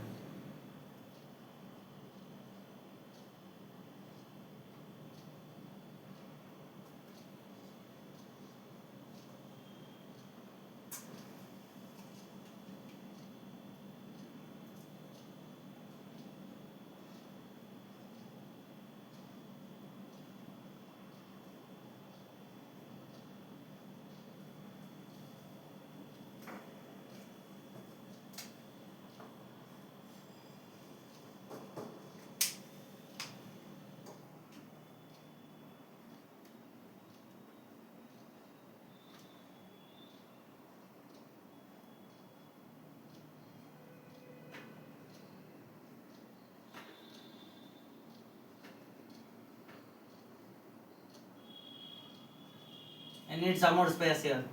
I need some more space here.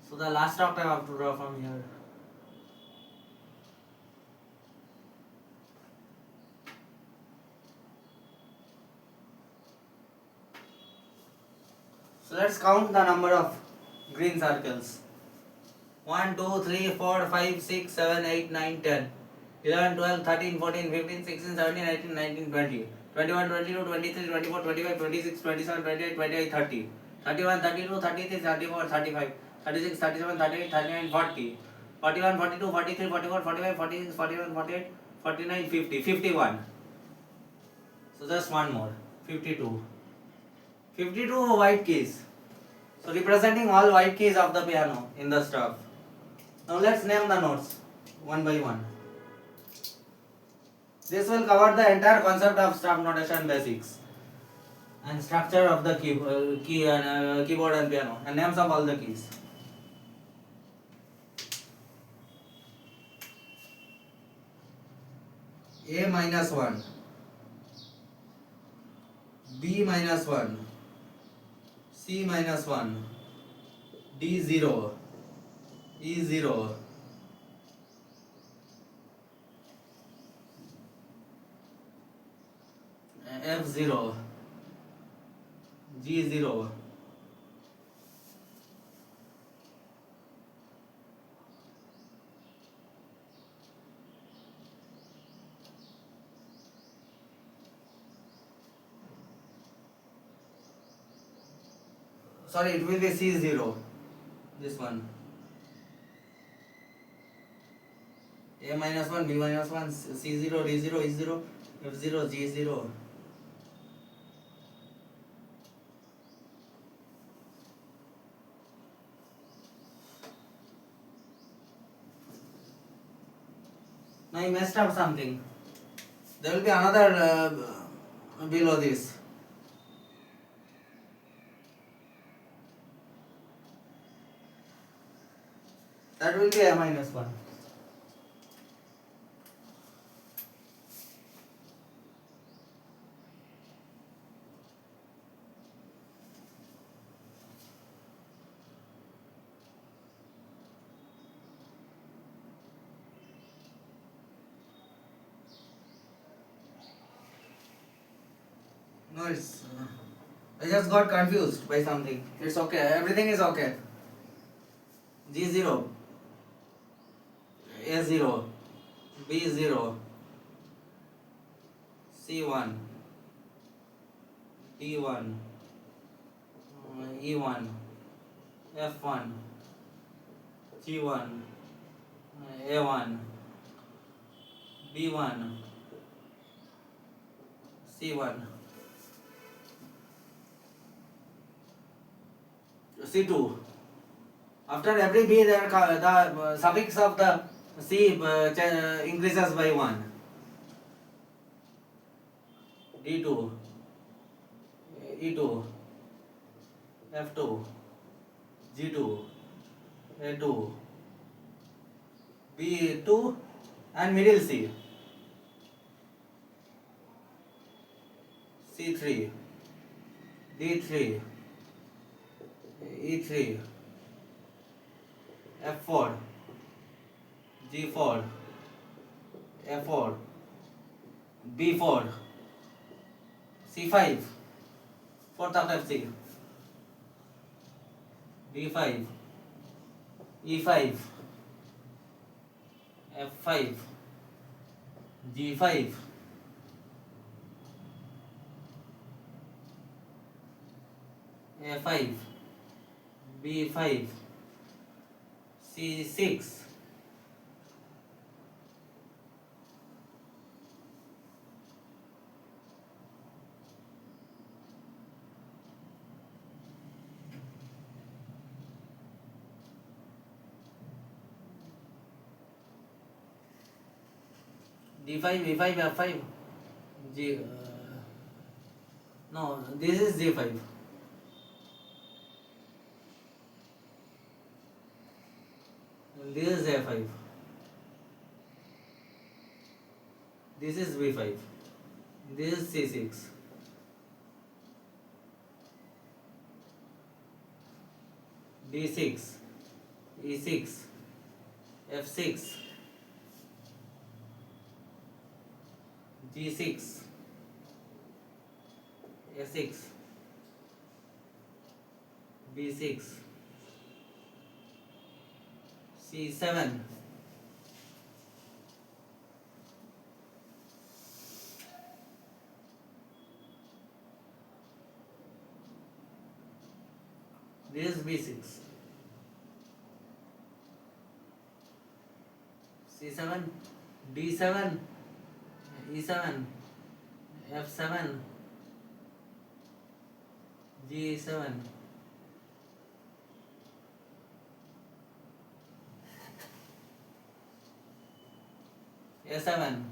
So the last octave I have to draw from here. So let's count the number of green circles. 1, 2, 3, 4, 5, 6, 7, 8, 9, 10, 11, 12, 13, 14, 15, 16, 17, 18, 19, 20, 21, 22, 23, 24, 25, 26, 27, 28, 29, 30, 31, 32, 33, 34, 35, 36, 37, 38, 39, 40, 41, 42, 43, 44, 45, 46, 47, 48, 49, 50, 51. So just one more. 52. 52 white keys. So representing all white keys of the piano in the staff. Now let's name the notes one by one. This will cover the entire concept of staff notation basics and structure of the keyboard and piano and names of all the keys. A minus 1, B minus 1, C minus 1, D 0, E 0, F 0, G 0, sorry, it will be C 0, this one. A minus 1, B minus 1, C 0, D 0, E 0, F 0, G 0. Now I messed up something. There will be another below this. That will be A minus 1. No, it's. I just got confused by something. It's okay. Everything is okay. G 0, A 0, B 0, C 1, D 1, E 1, F 1, G 1, A 1, B 1, C 1. C2. After every B, the suffix of the C increases by 1. D2, E2, F2, G2, A2, B2 and middle C. C3, D3, E3, F4, G4, A4, B4, C5, fourth octave C. D5, E5, F5, G5, A5, B5, C6, D5, E5, F5, G. No, this is G5. This is A5. This is B5. This is C6. D6, E6, F6, G6, A6, B6, C7, this is B6, C7, D7, E7, F7, G7, A7,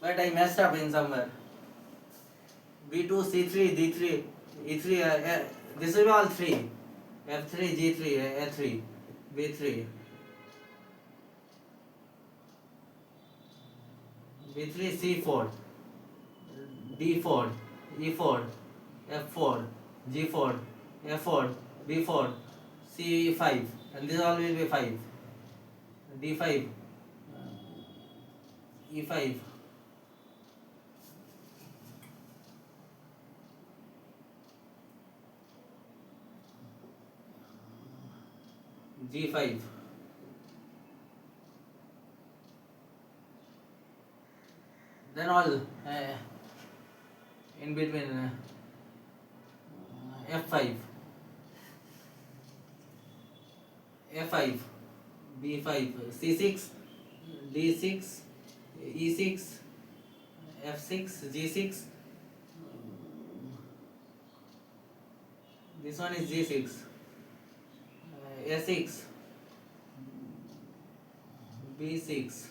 but I messed up in somewhere. B2, C3, D3, E3, this will be all 3. F3, G3, A3, B3, B3, C4, D4, E4, F4, G4, F4, B4, C5, and this all will be 5. D5, E5, G5, then all in between F5, F5, B5, C6, D6, E6, F6, G6. This one is G6, A6, B6,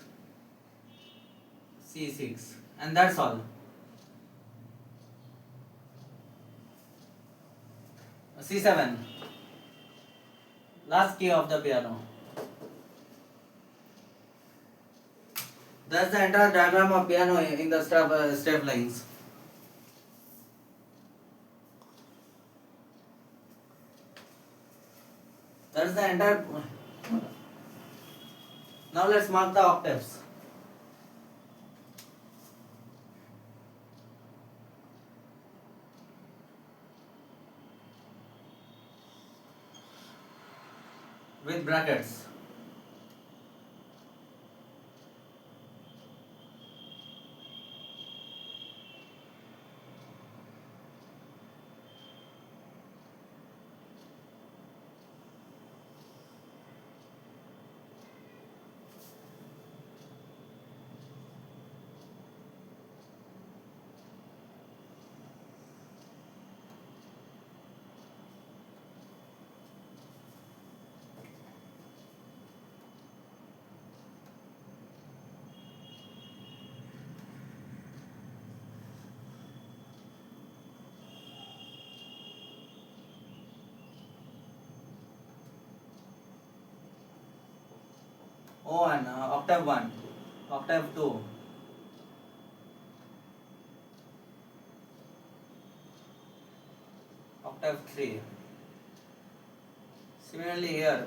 C6, and that's all. C7, last key of the piano. That's the entire diagram of piano in the step lines. That's the entire. Now let's mark the octaves. With brackets. Oh, and octave 1, octave 2, octave 3. Similarly here,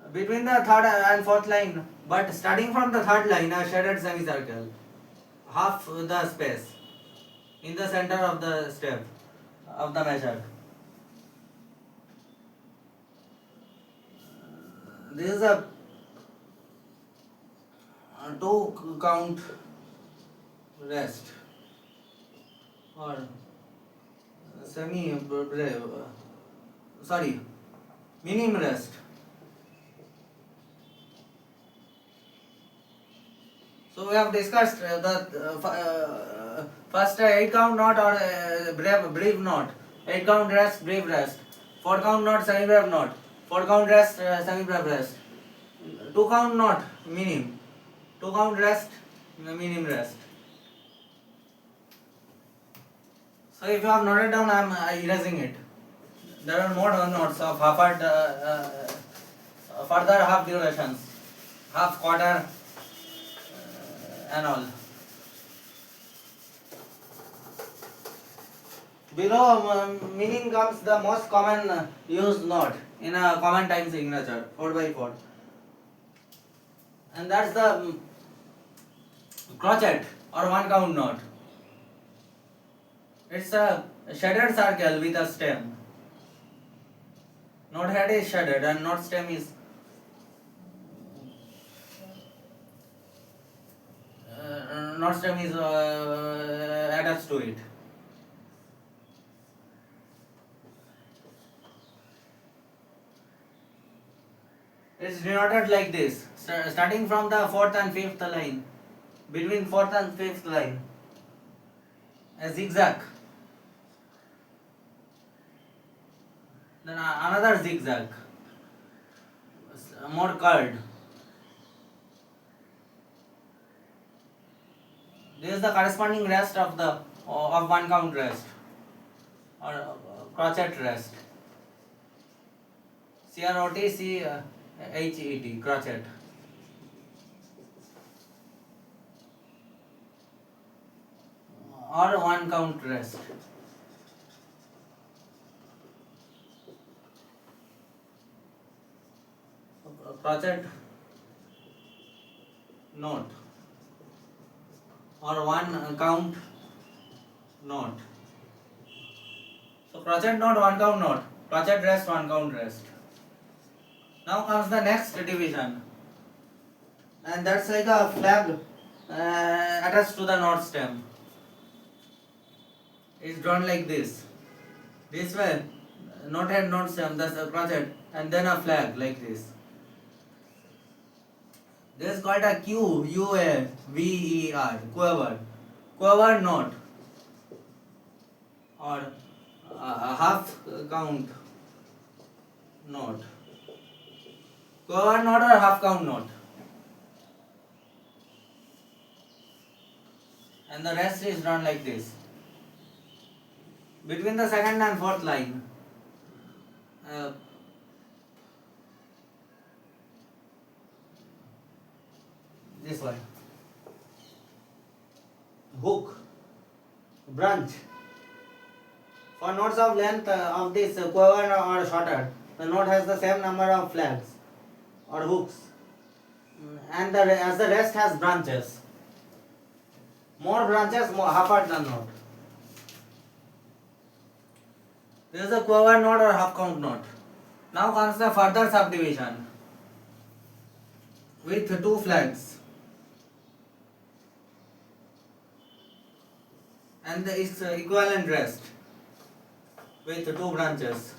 between the third and fourth line, but starting from the third line, a shaded semicircle, half the space in the center of the step of the measure. This is a two count rest or semi breve, sorry, minim rest. So we have discussed the first 8 count knot or breve knot, 8 count rest, breve rest, 4 count knot, semi breve knot, 4 count rest, semi breve rest, 2 count knot, minim, 2 count rest, minim rest. So if you have noted down, I am erasing it. There are more knots of further half durations, half quarter and all. Below meaning comes the most common used knot in a common time signature 4x4, and that's the crochet or 1 count knot. It's a shaded circle with a stem. Knot head is shaded and knot stem is attached to it. It's denoted like this, starting from the 4th and 5th line, between 4th and 5th line, a zigzag, then another zigzag, more curled. This is the corresponding rest of 1 count rest or crochet rest. CROTCHET, crochet. Or 1 count rest. Crochet knot or 1 count knot. So crochet knot, 1 count knot, crochet rest, 1 count rest. Now comes the next division, and that's like a flag attached to the knot stem. It's drawn like this. This way, knot head, knot stem, that's a crochet, and then a flag like this. This is called a QUAVER, quiver, quiver knot, or a half count knot. Quiver knot or half count knot. And the rest is drawn like this. Between the 2nd and 4th line, this one, hook, branch. For knots of length of this quiver or shorter, the knot has the same number of flags or hooks, and as the rest has branches. More branches, half the knot. This is a quiver knot or half count knot. Now comes the further subdivision with 2 flags and its equivalent rest with 2 branches.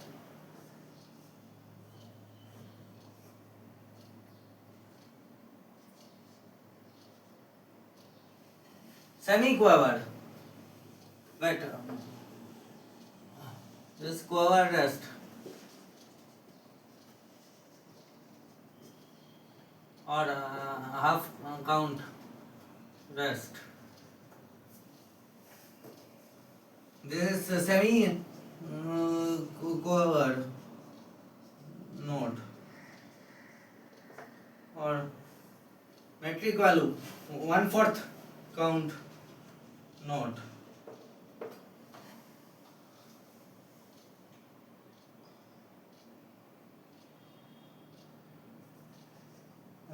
Semi-quiver. Wait. This quiver rest. Or half count rest. This is a semi quiver knot or metric value 1/4 count knot.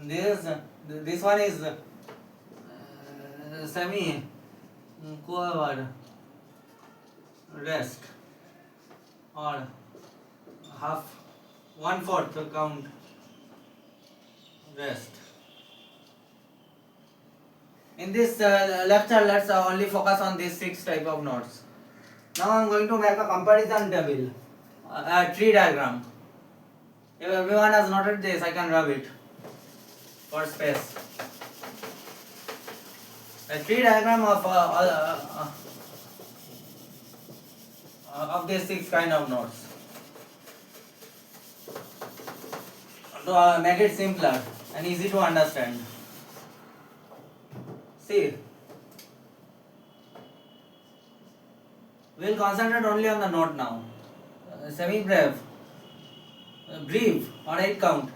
This one is semi covered rest or half 1/4 count rest. In this lecture, let's only focus on these 6 type of notes. Now I am going to make a comparison table, a tree diagram. If everyone has noted this, I can rub it for space. A tree diagram of these 6 kind of notes. To make it simpler and easy to understand. See, we will concentrate only on the note now. Semi-breve, brief or 8 count.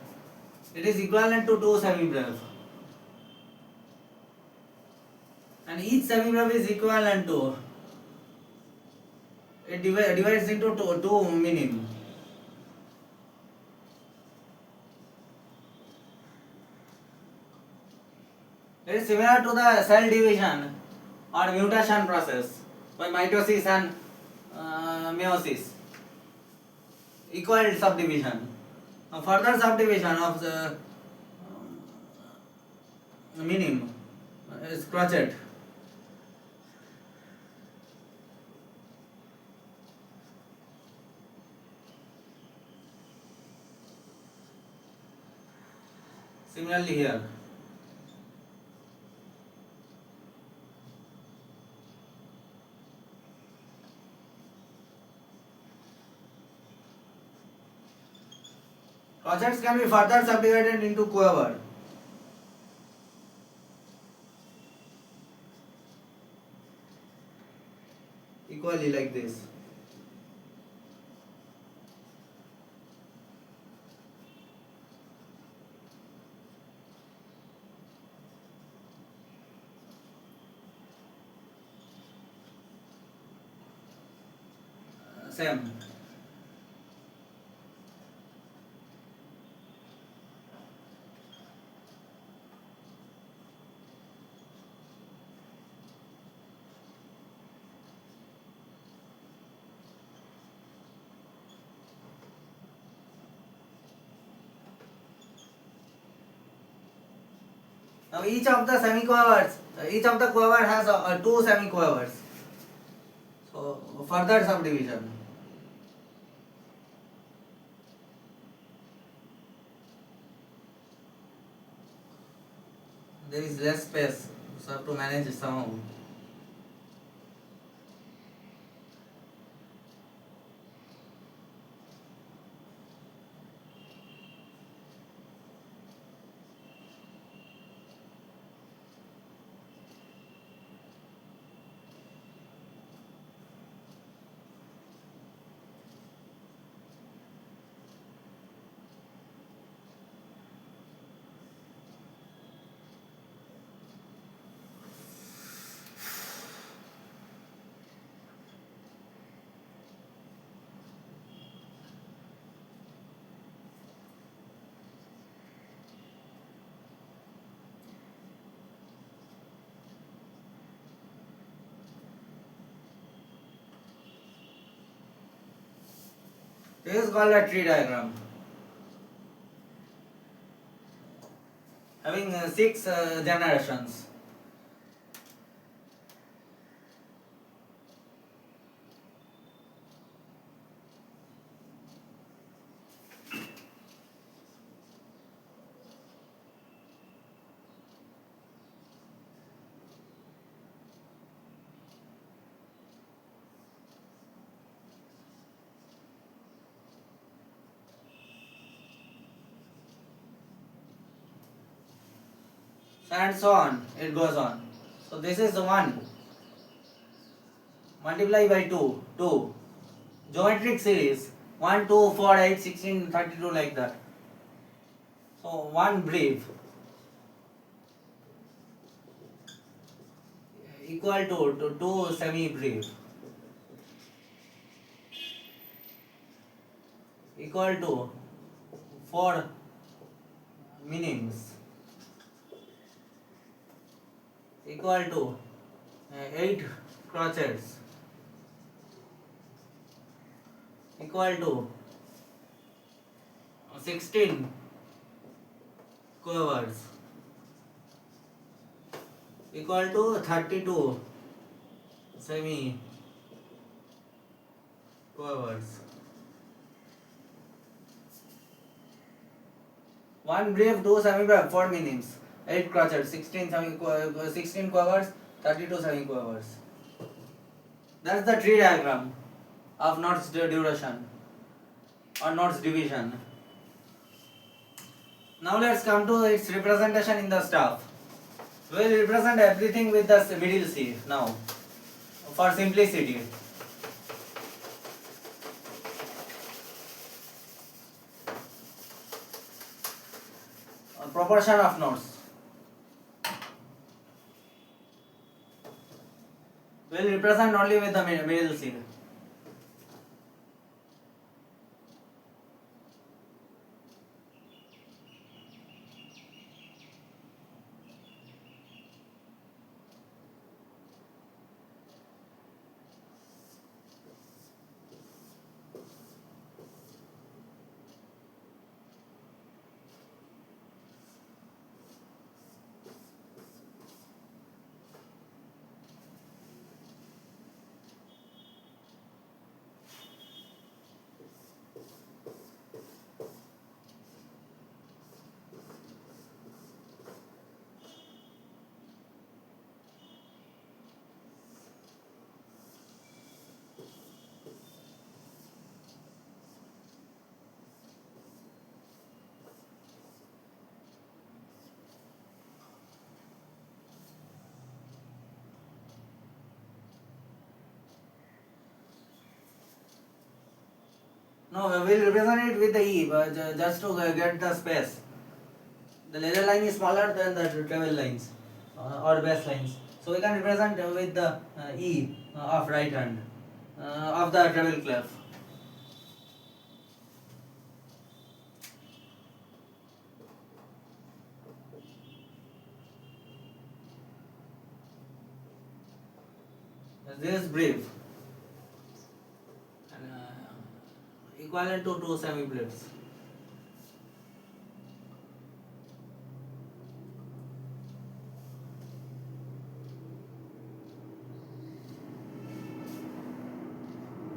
It is equivalent to 2 semi-breve. And each semi-breve is equivalent to, it divides into two minim. It is similar to the cell division or mutation process by mitosis and meiosis. Equal subdivision. A further subdivision of the minim is crochet. Similarly here. Crochets can be further subdivided into quiver. Equally like this. Same. Now each of the semiquavers, each of the quiver has 2 semiquavers. So further subdivision. There is less space, so have to manage it somehow. This is called a tree diagram. Having 6 generations. And so on, it goes on. So this is 1 multiply by 2 geometric series 1 2 4 8 16 32 like that. So 1 brief equal to 2 semi brief equal to 4 minims. equal to 8 crochets equal to 16 quavers equal to 32 semi quavers. One breve, two semi breve, 4 minims, 8 crochets, 16 quavers, 32 semi quavers. That's the tree diagram of knots duration or knots division. Now let's come to its representation in the staff. We will represent everything with the middle C now for simplicity. Proportion of knots. We will represent only with the middle C. No, we will represent it with the E, but just to get the space. The laser line is smaller than the travel lines or base lines. So we can represent with the E of right hand of the travel clef. This is breve. Equivalent to 2 semi breves.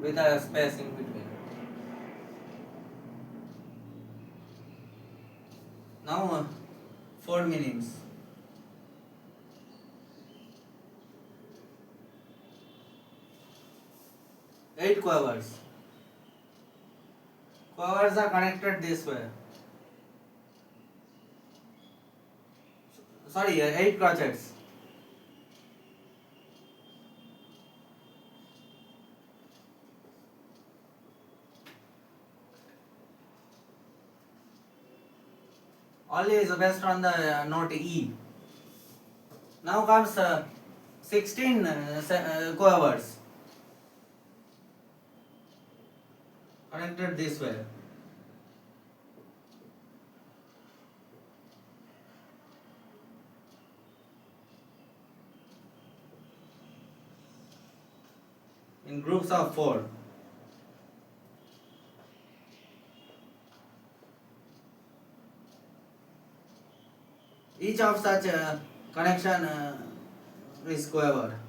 With a space in between. Now 4 minims. Eight quavers. Quavers are connected this way. Sorry, 8 crochets. Only is based on the note E. Now comes 16 quavers connected this way. In groups of 4. Each of such connection is quiver.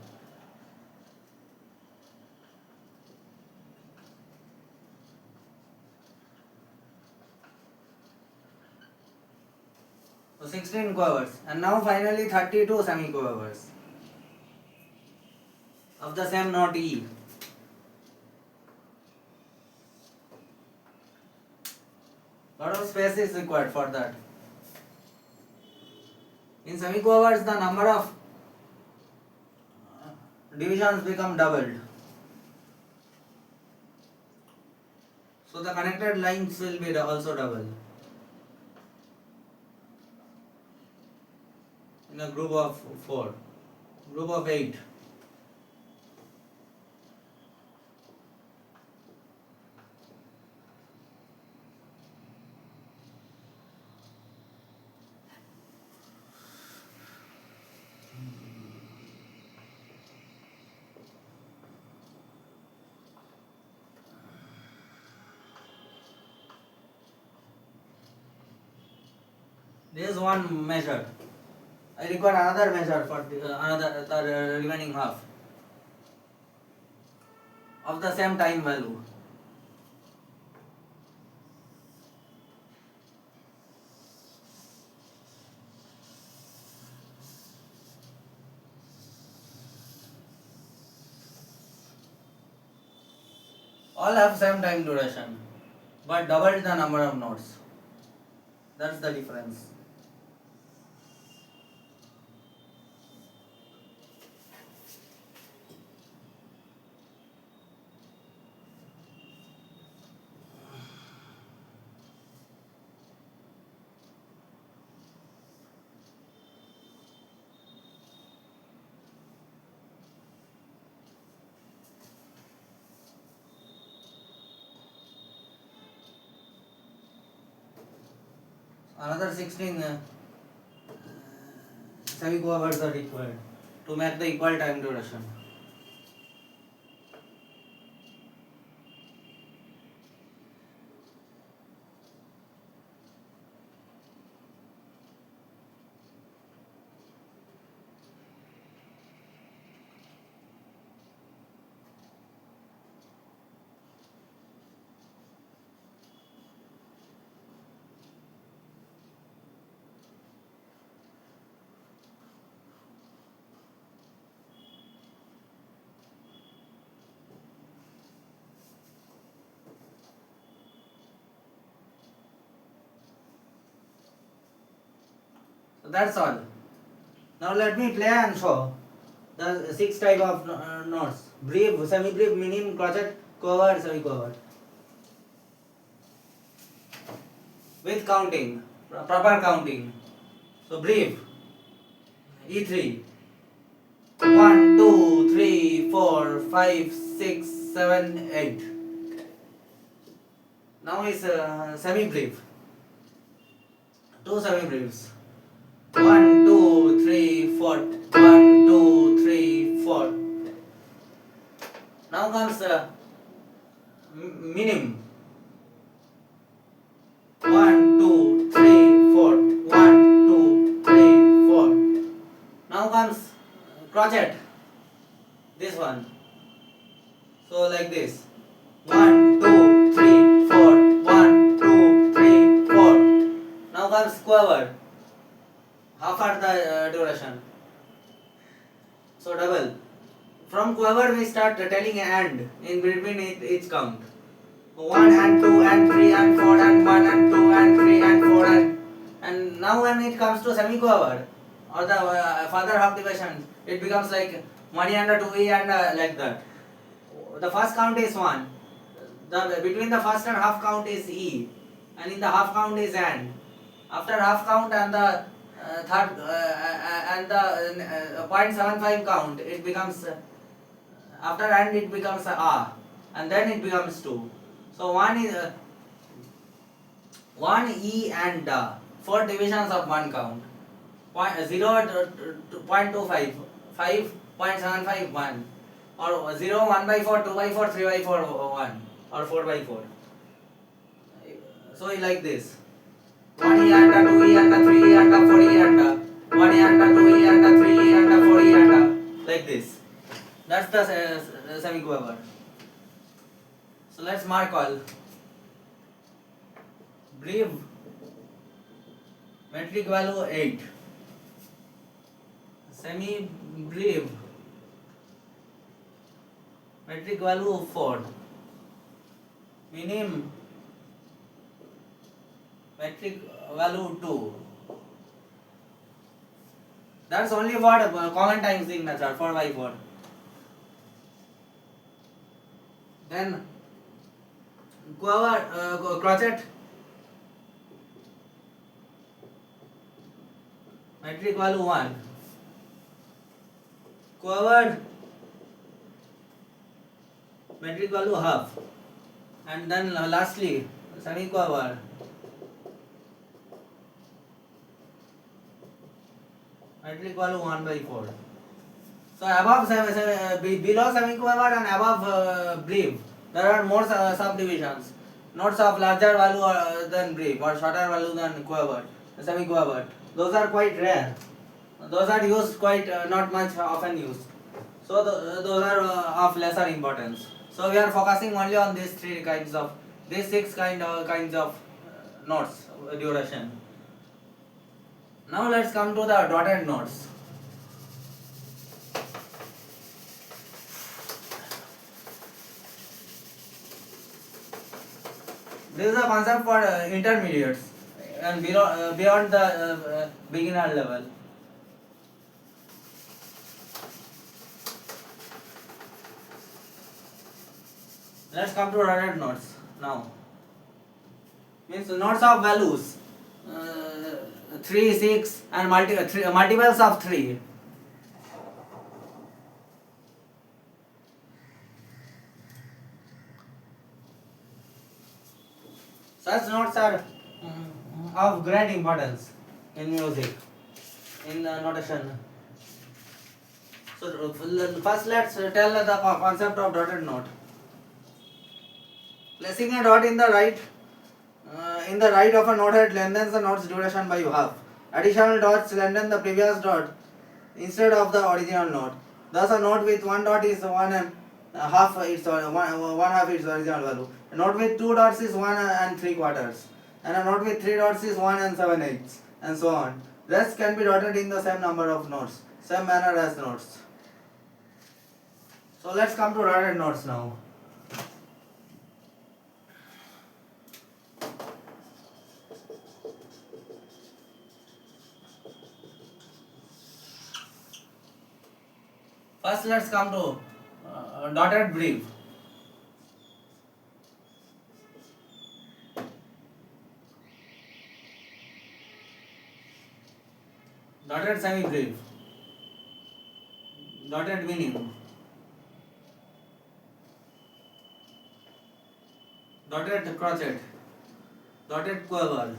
So 16 quavers, and now finally 32 semi-quavers of the same note E. Lot of space is required for that. In semi-quavers, the number of divisions become doubled. So the connected lines will be also double. In a group of 4, group of 8. This is one measure. I require another measure for the remaining half of the same time value. All have same time duration, but double the number of nodes. That's the difference. Another 16 semiquavers are required to make the equal time duration. So that's all. Now let me play and show the 6 type of notes: brief, semi-brief, minim, crochet, cover, semiquaver. With counting, proper counting. So brief, E3. 1, 2, 3, 4, 5, 6, 7, 8. Now is semi-brief. 2 semi-briefs. 1, 2, 3, 4. 1, 2, 3, 4. Now comes minim. 1, 2, 3, 4. 1, 2, 3, 4. Now comes crochet. This one. So like this. 1, 2, 3, 4. 1, 2, 3, 4. Now comes quiver. Half are the duration. So double. From quiver we start telling and in between each count. 1 and 2 and 3 and 4 and 1 and 2 and 3 and 4 and now when it comes to semi-quiver or the further half division, it becomes like 1 and 2 and like that. The first count is 1. Between the first and half count is E, and in the half count is and. After half count and the third and the 0.75 count, it becomes after and it becomes a, and then it becomes 2. So 1 is 1 E and 4 divisions of one count. 0 0.25 5.75 1 or 0 1 by 4 2 by 4 3 by 4 1 or 4 by 4. So like this. 1 E and 2 E and 3 E and 4 E and 1 E and 2 E and 3 E and 4 E and like this. That's the semiquaver. So let's mark all. Brief, metric value 8. Semi-brief, metric value 4. Minim, metric value 2. That's only for common time signature 4 by 4. Then crochet, metric value 1. Quiver, metric value half. And then lastly, semi-quiver, metric value 1 by 4. So above below semi-quiver and above brief, there are more subdivisions. Notes of larger value than brief or shorter value than quiver. semiquavers. Those are quite rare. Those are used quite not much often used. So those are of lesser importance. So we are focusing only on these these six kinds of notes duration. Now let's come to the dotted notes. This is a concept for intermediates and beyond the beginner level. Let's come to dotted notes now. Means notes of values 3, 6 and multiples of 3. Such notes are of great importance in music, in notation. So first let's tell the concept of dotted note. Placing a dot in the right of a notehead lengthens the note's duration by half. Additional dots lengthen the previous dot instead of the original note. Thus, a note with one dot is one and half one half its original value. A note with two dots is 1 3/4, and a note with three dots is 1 7/8, and so on. Rest can be dotted in the same number of notes, same manner as notes. So let's come to dotted notes now. First, let's come to dotted breve. Dotted semi-breve. Dotted minim. Dotted crochet. Dotted quaver.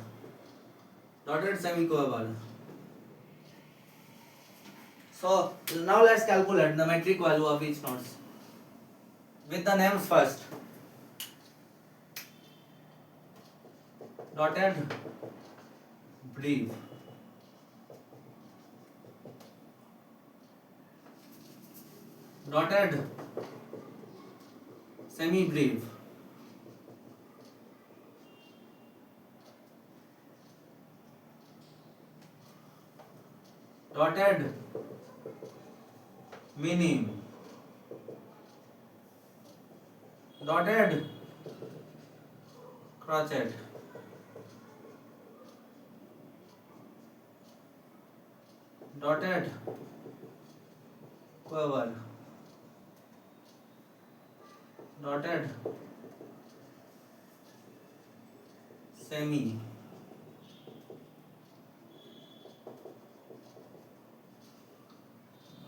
Dotted semiquaver. So now let's calculate the metric value of each notes with the names first. Dotted breve. Dotted semi-breve. Dotted minim. Dotted crochet. Dotted quiver. Dotted semi.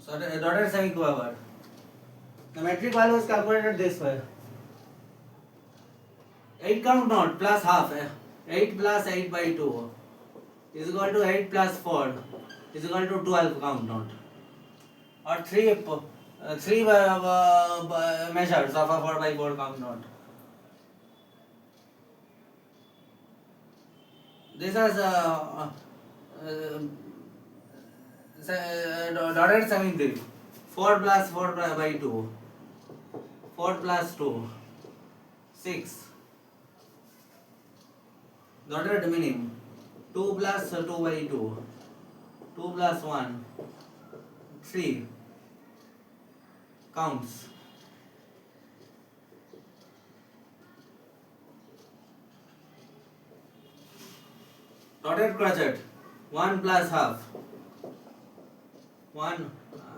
So dotted semiquaver. The metric value is calculated this way. 8 count note plus half. 8 plus 8/2 is equal to 8 plus 4 is equal to 12 count note. Or three measures of a 4/4 count note. This is dotted semi-breve. 4 plus 4/2. 4 plus 2. 6. Dotted minim. 2 plus 2/2. 2 plus 1. 3. Counts. Dotted crochet. 1 plus half. 1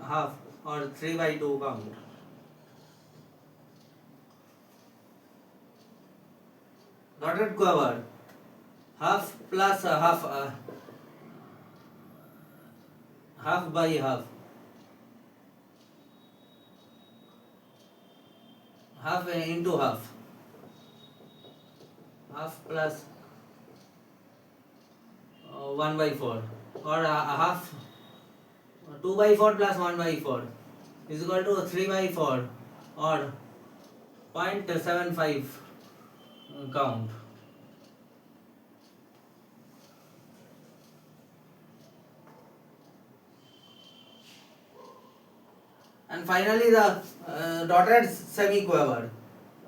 half or 3/2 count. Dotted quiver. Half plus half. Half by half. Half into half. Half plus 1/4 or half 2/4 plus 1/4 is equal to 3/4 or 0.75 count. And finally the dotted semiquaver.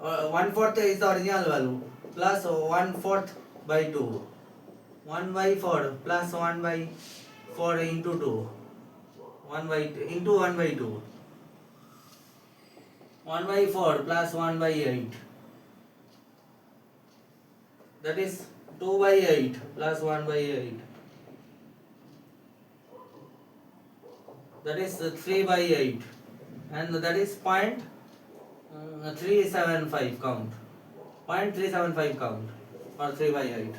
1/4 is the original value plus 1/4 by 2. 1 by 4 plus 1 by 4 into 2. 1 by 2 into 1 by 2. 1 by 4 plus 1 by 8. That is 2 by 8 plus 1 by 8. That is 3 by 8. And that is 0.375 count. 0.375 count or 3 by 8.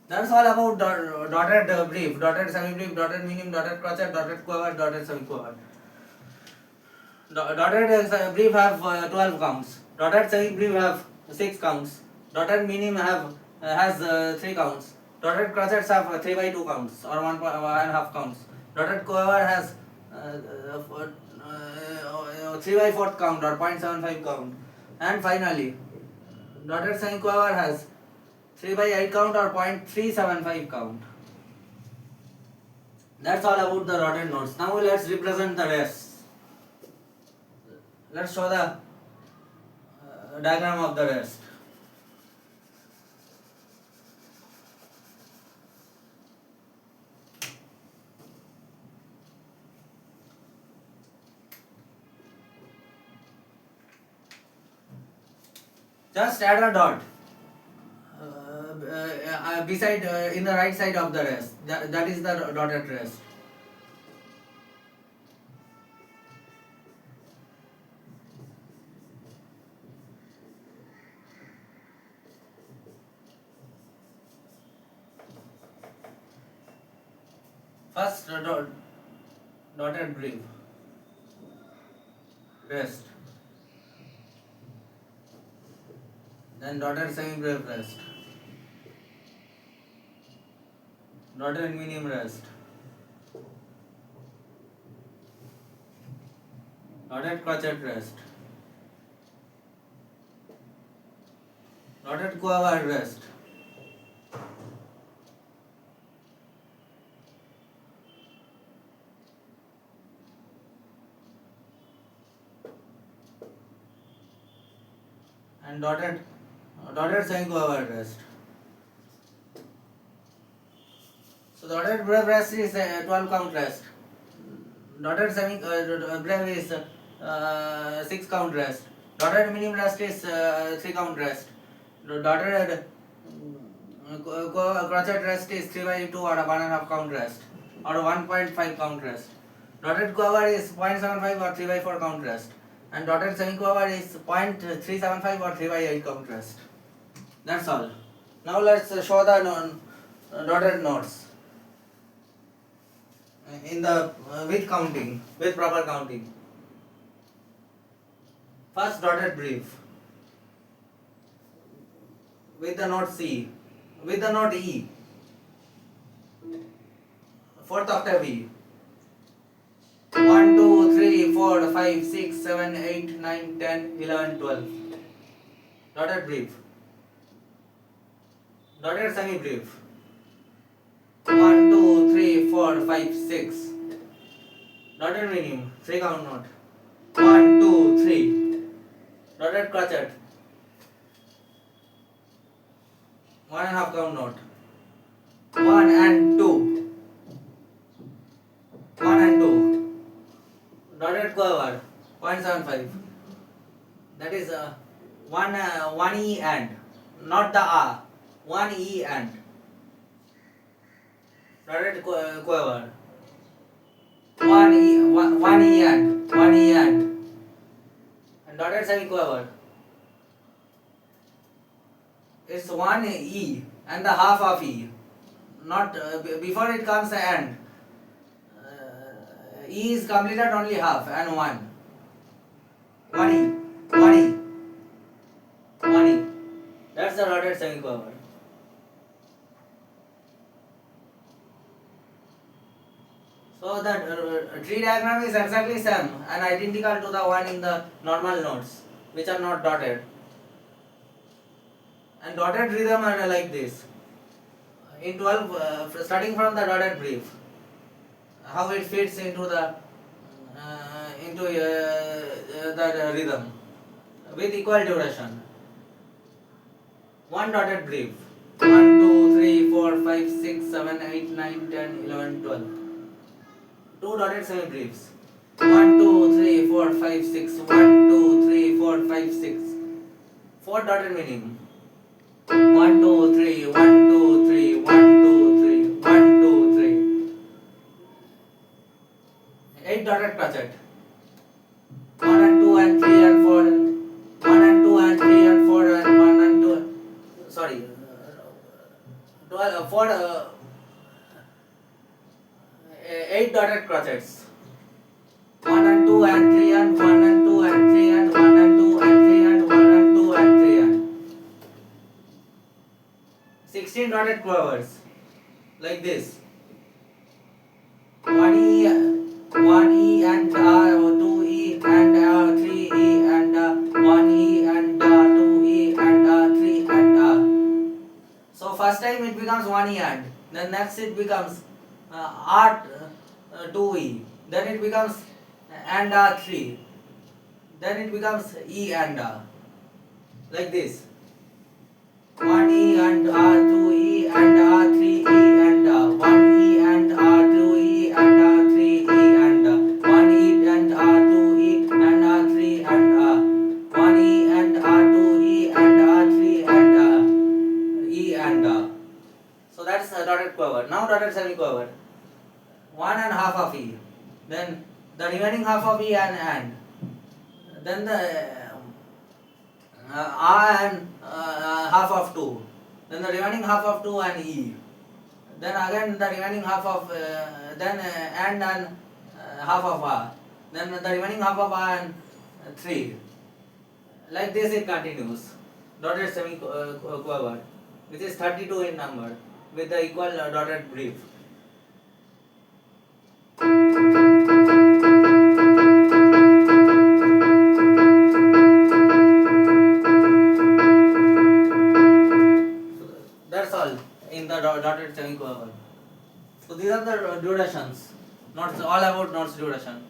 That's all about dotted brief, dotted semi-brief, dotted medium, dotted crochet, dotted quiver, dotted semi-quiver. Dotted brief have 12 counts. Dotted semi-brief have 6 counts. Dotted medium has 3 counts. Dotted crochets have 3 by 2 counts or 1.5 counts. Dotted quiver has 3 by 4 count or 0.75 count. And finally, dotted semi-quiver has 3 by 8 count or 0.375 count. That's all about the dotted notes. Now let's represent the rest. Let's show the diagram of the rest. Just add a dot beside in the right side of the rest. That is the dotted rest. First dotted brief rest. Then dotted semi-brief rest. Dotted medium rest. Dotted crochet rest. Dotted quiver rest. And dotted semi-quiver rest. So dotted breve rest is 12 count rest. Dotted breve is 6 count rest. Dotted medium rest is 3 count rest. Dotted crochet rest is 3 by 2 or 1.5 count rest or 1.5 count rest. Dotted quiver is 0.75 or 3 by 4 count rest. And dotted semi-quiver is 0.375 or 3 by 8 count rest. That's all. Now let's show the dotted notes in the with proper counting. First dotted brief with the note C, with the note E, 4th octave E. 1, 2, 3, 4, 5, 6, 7, 8, 9, 10, 11, 12. Dotted brief. Dotted semi-brief. 1, 2, 3, 4, 5, 6. Dotted medium. 3 count note. 1, 2, 3. Dotted crochet. 1.5 count note. 1 and 2. 1 and 2. Dotted quiver 0.75. That is 1 E and, not the A. 1 E and. Dotted quiver 1 E and. And dotted semi-quiver. It's 1 E and the half of E. Not before it comes the and. E is completed only half and 1. 1 E. That's the dotted semiquaver. So the tree diagram is exactly same and identical to the one in the normal notes, which are not dotted. And dotted rhythm are like this. In 12, starting from the dotted brief. how it fits into the rhythm with equal duration. One dotted brief. 1, 2, 3, 4, 5, 6, 7, 8, 9, 10, 11, 12. Two dotted semi briefs. 1, 2, 3, 4, 5, 6. 1, 2, 3, 4, 5, 6. Four dotted meaning. 1, 2, 3, 1, 2, 3, 1, 2, 3, 1, 2, 3. Eight dotted crotchet. 1 and 2 and 3 and 4 and 1 and 2 and 3 and 4 and 1 and 2. Sorry. 12, 4, 8 dotted crochets. 1 and 2 and 3 and 1 and 2 and 3 and 1 and 2 and 3 and 1 and 2 and 3 and 16 dotted quavers. Like this. 1E and 2E and 3E and 1E and 2E and 3 and So first time it becomes 1E and then next it becomes R 2E, then it becomes and 3, then it becomes E and like this. 1E and 2E and 3E and 1E and 2E and 3E and 1E and 2E and 3 and 1E and 2E and 3 and E and so that's dotted quiver. Now dotted semiquaver. 1 and half of E, then the remaining half of E and then the R and half of 2, then the remaining half of 2 and E, then again the remaining half of then and half of R, then the remaining half of R and 3. Like this it continues. Dotted semiquaver, which is 32 in number, with the equal dotted brief. That's all in the dotted semiquaver. So these are the durations, notes, all about notes duration.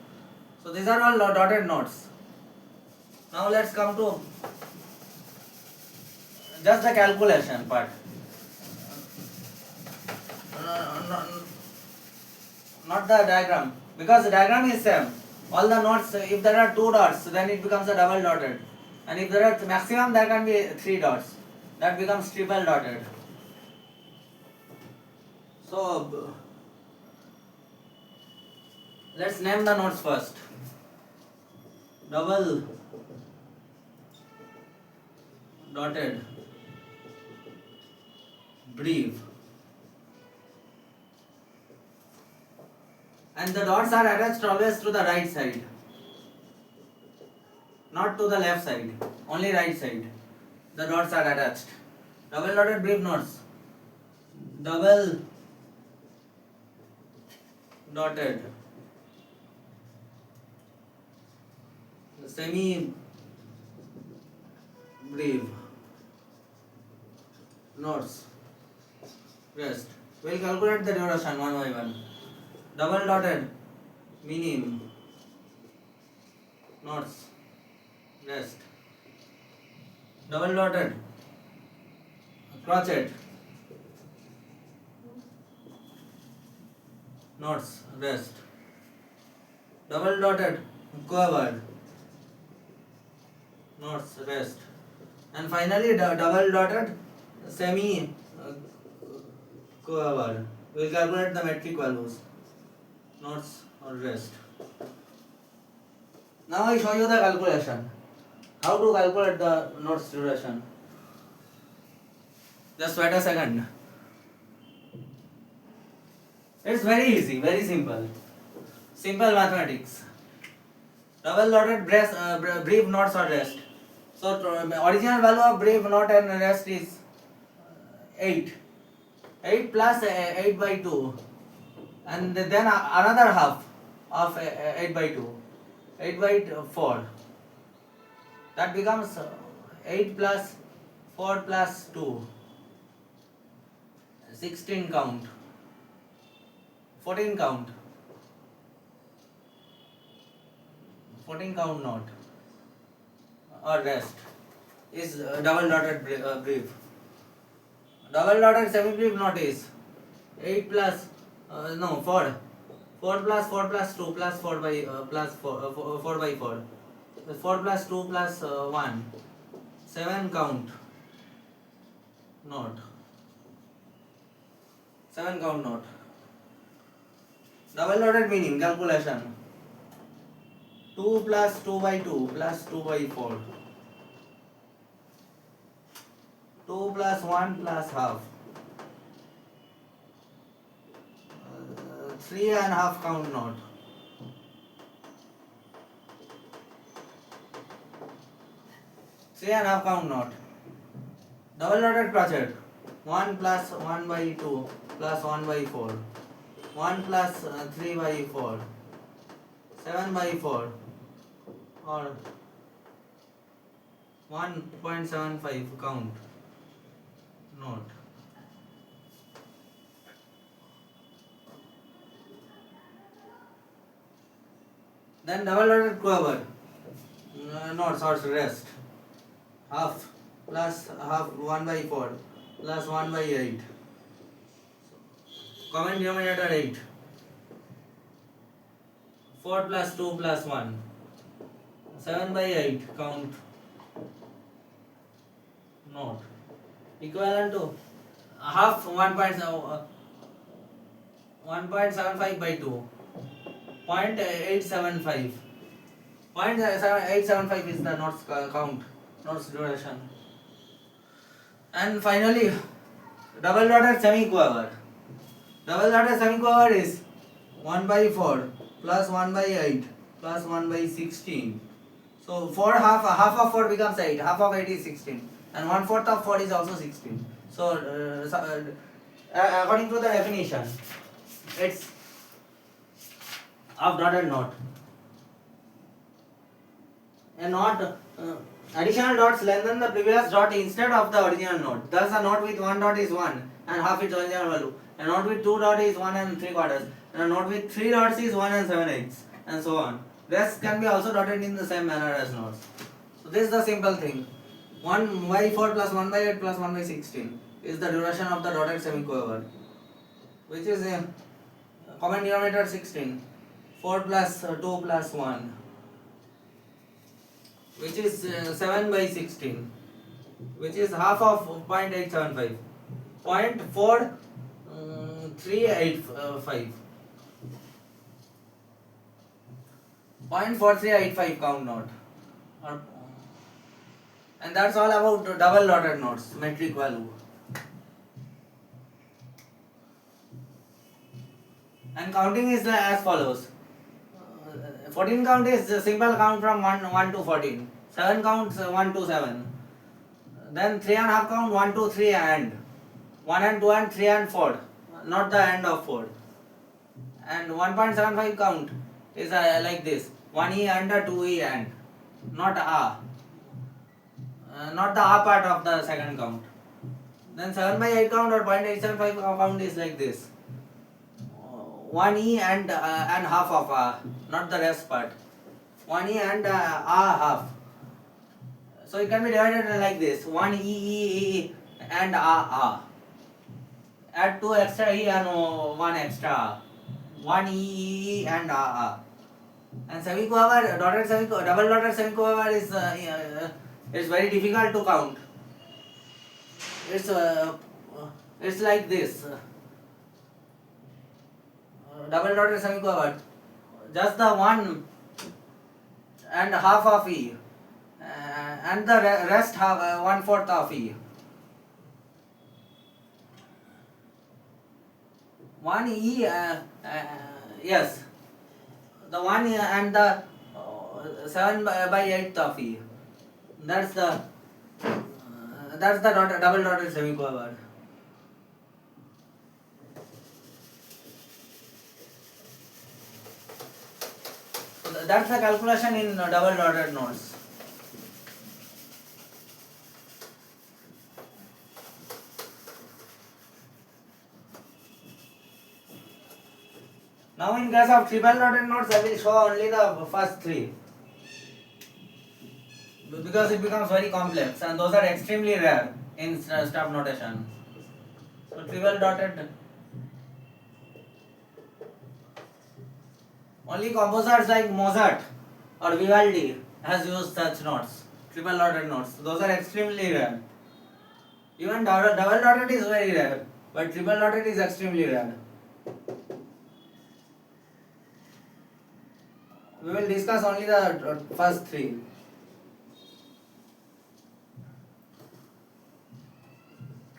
So these are all dotted notes. Now let's come to just the calculation part. Not the diagram, because the diagram is same. All the notes, if there are 2 dots, then it becomes a double dotted, and if there are maximum, there can be 3 dots, that becomes triple dotted. So let's name the notes first. Double dotted breve, and the dots are attached always to the right side, not to the left side, only right side. The dots are attached. Double dotted breve notes. Double dotted semi breve notes. Rest. We'll calculate the duration one by one. Double dotted minim notes. Rest. Double dotted crochet notes. Rest. Double dotted quiver notes. Rest. And finally double dotted semi quiver. We will calculate the metric values. Notes or rest. Now I show you the calculation. How to calculate the notes duration. Just wait a second. It's very easy, very simple. Simple mathematics. Double dotted breve notes or rest. So original value of breve note and rest is 8. 8 plus 8 by 2. And then another half of 8 by 2. 8 by 4. That becomes 8 plus 4 plus 2. 16 count. 14 count. 14 count note or rest is double dotted breve. Double dotted semi-breve note is 8 plus 4. 4 plus 4 plus 2 plus 4 by 4 by 4. 4 plus 2 plus 1. 7 count note. 7 count note. Double dotted meaning calculation. 2 plus 2 by 2 plus 2 by 4. 2 plus 1 plus half. 3 and half count note. 3 and half count note. Double dotted crochet. 1 plus 1 by 2 plus 1 by 4. 1 plus 3 by 4. 7 by 4 or 1.75 count note. Then double dotted quiver notes or rest. Half plus half 1 by 4 plus 1 by 8. Common denominator 8. 4 plus 2 plus 1. 7 by 8 count note. Equivalent to half 1.75 by 2. 0.875. 0.875 is the notes count, notes duration. And finally, double dotted semiquaver. Double dotted semiquaver is 1 by 4 plus 1 by 8 plus 1 by 16. So half of 4 becomes 8, half of 8 is 16, and 1/4 of 4 is also 16. So according to the definition, it's of dotted knot. A knot, additional dots lengthen the previous dot instead of the original knot. Thus, a knot with 1 dot is 1 and half its original value. A knot with 2 dots is 1 and 3/4. And a knot with 3 dots is 1 and 7/8, and so on. Rest can be also dotted in the same manner as knots. So this is the simple thing. 1 by 4 plus 1 by 8 plus 1 by 16 is the duration of the dotted semiquaver, which is a common denominator 16. 4 plus 2 plus 1, which is 7 by 16, which is half of 0.875. 0.4385. 0.4385 count note. And that's all about double dotted notes, metric value. And counting is as follows. 14 count is the simple count from 1 to 14. 7 counts 1 to 7. Then 3 and half count 1 to 3 and 1 and 2 and 3 and 4. Not the end of 4. And 1.75 count is like this. 1E and a 2E and. Not A. Not the A part of the second count. Then 7 by 8 count or 0.875 count is like this. 1E and half of A, not the rest part. 1E and A half. So it can be divided like this. 1E and A. Add 2 extra E and 1 extra A. 1E and A. And semiquaver, double dotted semiquaver is very difficult to count. It's like this. Double dotted semiquaver, just the 1 and half of E, and the rest half 1/4 of E. 1E, yes, the 1 and the 7 by 8 of E. That's the double dotted semiquaver. That's the calculation in double dotted notes. Now in case of triple dotted notes, I will show only the first 3. because it becomes very complex, and those are extremely rare in staff notation. So triple dotted, only composers like Mozart or Vivaldi has used such notes, triple dotted notes. Those are extremely rare. Even double dotted is very rare, but triple dotted is extremely rare. We will discuss only the first three.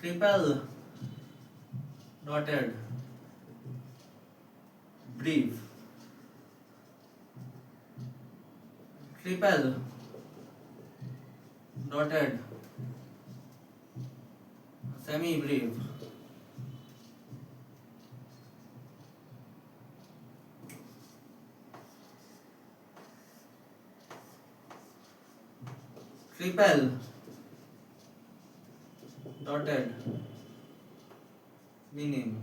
Triple dotted breve, triple dotted semi-breve, triple dotted meaning,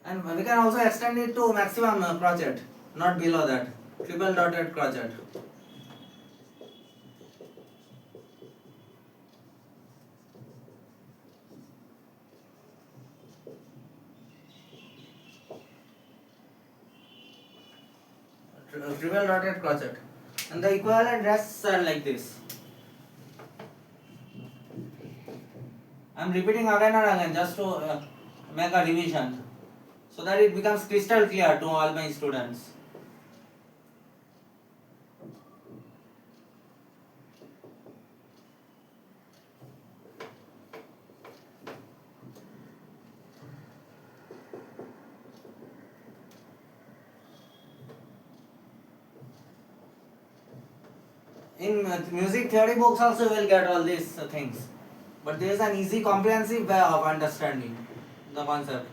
and we can also extend it to maximum crochet, not below that. Triple dotted crochet. Triple dotted crochet, and the equivalent rests are like this. I am repeating again and again just to make a revision, so that it becomes crystal clear to all my students. In music theory books also you will get all these things, but there is an easy comprehensive way of understanding the concept.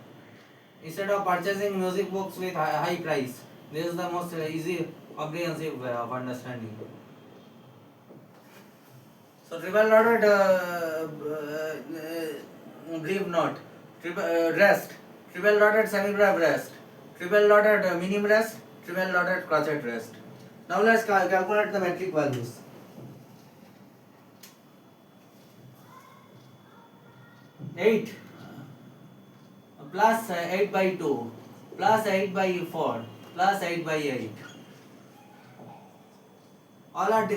Instead of purchasing music books with high price, this is the most easy comprehensive way of understanding. So triple dotted brief note, rest, triple dotted semi-breve rest, triple dotted minim rest, triple dotted crochet rest. Now let's calculate the metric values. 8 plus 8 by 2 plus 8 by 4 plus 8 by 8. All are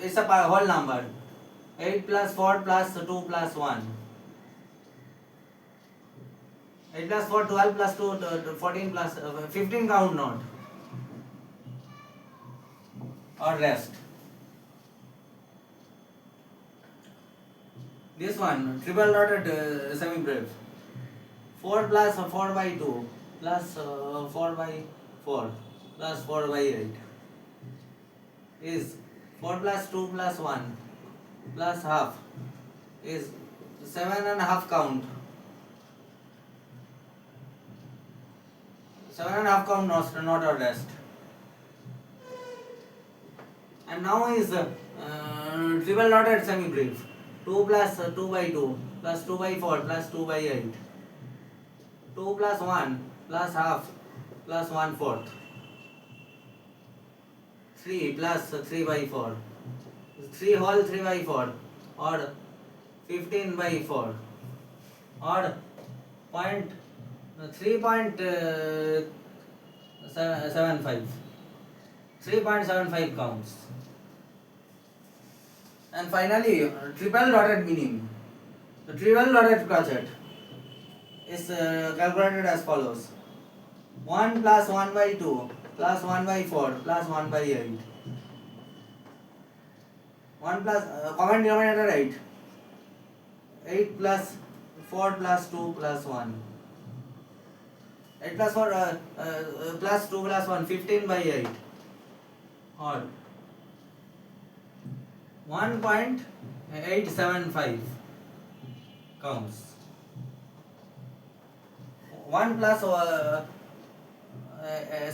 it's a whole number. 8 plus 4 plus 2 plus 1. 8 plus 4, 12 plus 2, 14 plus 15 count note. Or rest. This one, triple dotted semi-breve. 4 plus 4 by 2 plus 4 by 4 plus 4 by 8 is 4 plus 2 plus 1 plus half is 7.5 count. 7.5 count not or rest. And now is triple dotted semi-breve. 2 plus 2 by 2 plus 2 by 4 plus 2 by 8. 2 plus 1 plus half plus 1/4. 3 plus 3 by 4. 3 whole 3 by 4 or 15 by 4 or 3.75. 3.75 counts. And finally, triple dotted minim. The triple dotted crochet is calculated as follows: 1 plus 1 by 2 plus 1 by 4 plus 1 by 8. 1 plus common denominator 8. 8 plus 4 plus 2 plus 1. 8 plus 4 plus 2 plus 1, 15 by 8 or 1.875 counts. 1 plus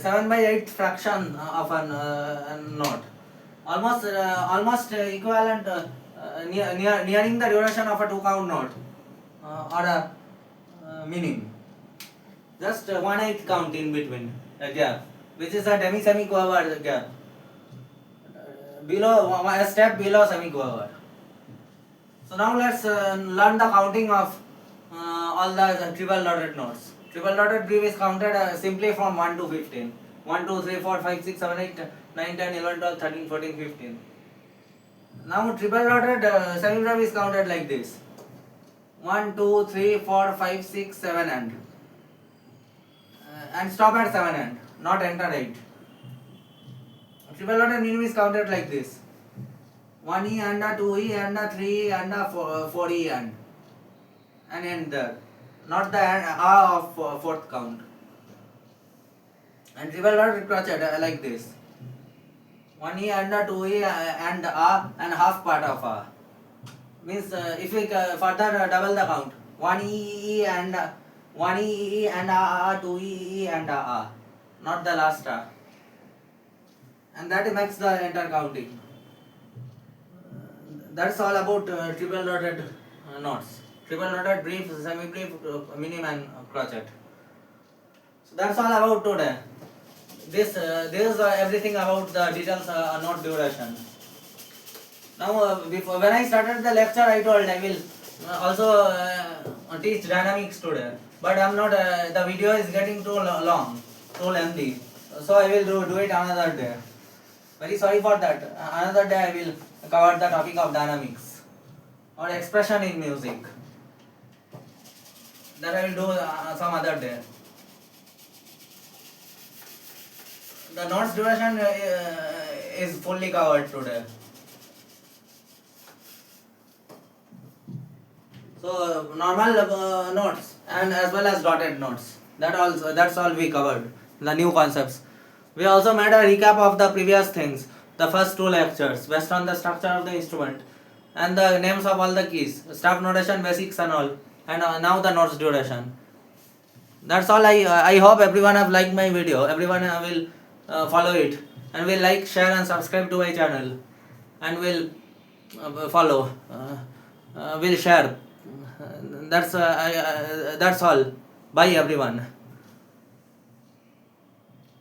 7 by 8 fraction of a knot, almost equivalent, nearing the duration of a 2 count knot or a minim. Just 1/8 count in between a gap, which is a semiquaver gap. a step below semiquaver. So now let's learn the counting of all the triple dotted notes. Triple dotted breve is counted simply from 1 to 15. 1, 2, 3, 4, 5, 6, 7, 8, 9, 10, 11, 12, 13, 14, 15. Now triple dotted semibreve is counted like this. 1, 2, 3, 4, 5, 6, 7 and stop at 7 end, not enter 8. Triple dotted minimum is counted like this. 1E and a 2E and a 3E and a 4E and end there. Not the A of fourth count. And triple dotted crochet like this. 1E and a 2E and A and half part of A. Means if we further double the count. 1E and 1E and A, 2E and A. Not the last A. And that makes the entire counting. That's all about triple dotted knots. Triple dotted brief, semi-brief, minim and crochet. So that's all about today. This is everything about the details knot duration. Now when I started the lecture, I told I will also teach dynamics today. But I'm not. The video is getting too long, too lengthy. So I will do it another day. Very sorry for that. Another day I will cover the topic of dynamics or expression in music. That I will do some other day. The notes duration is fully covered today. So normal notes and as well as dotted notes. That's all we covered. The new concepts. We also made a recap of the previous things. The first two lectures based on the structure of the instrument and the names of all the keys, staff notation, basics and all. And now the notes duration. That's all. I hope everyone have liked my video. Everyone will follow it and will like, share and subscribe to my channel and will follow. Will share. That's all. Bye everyone.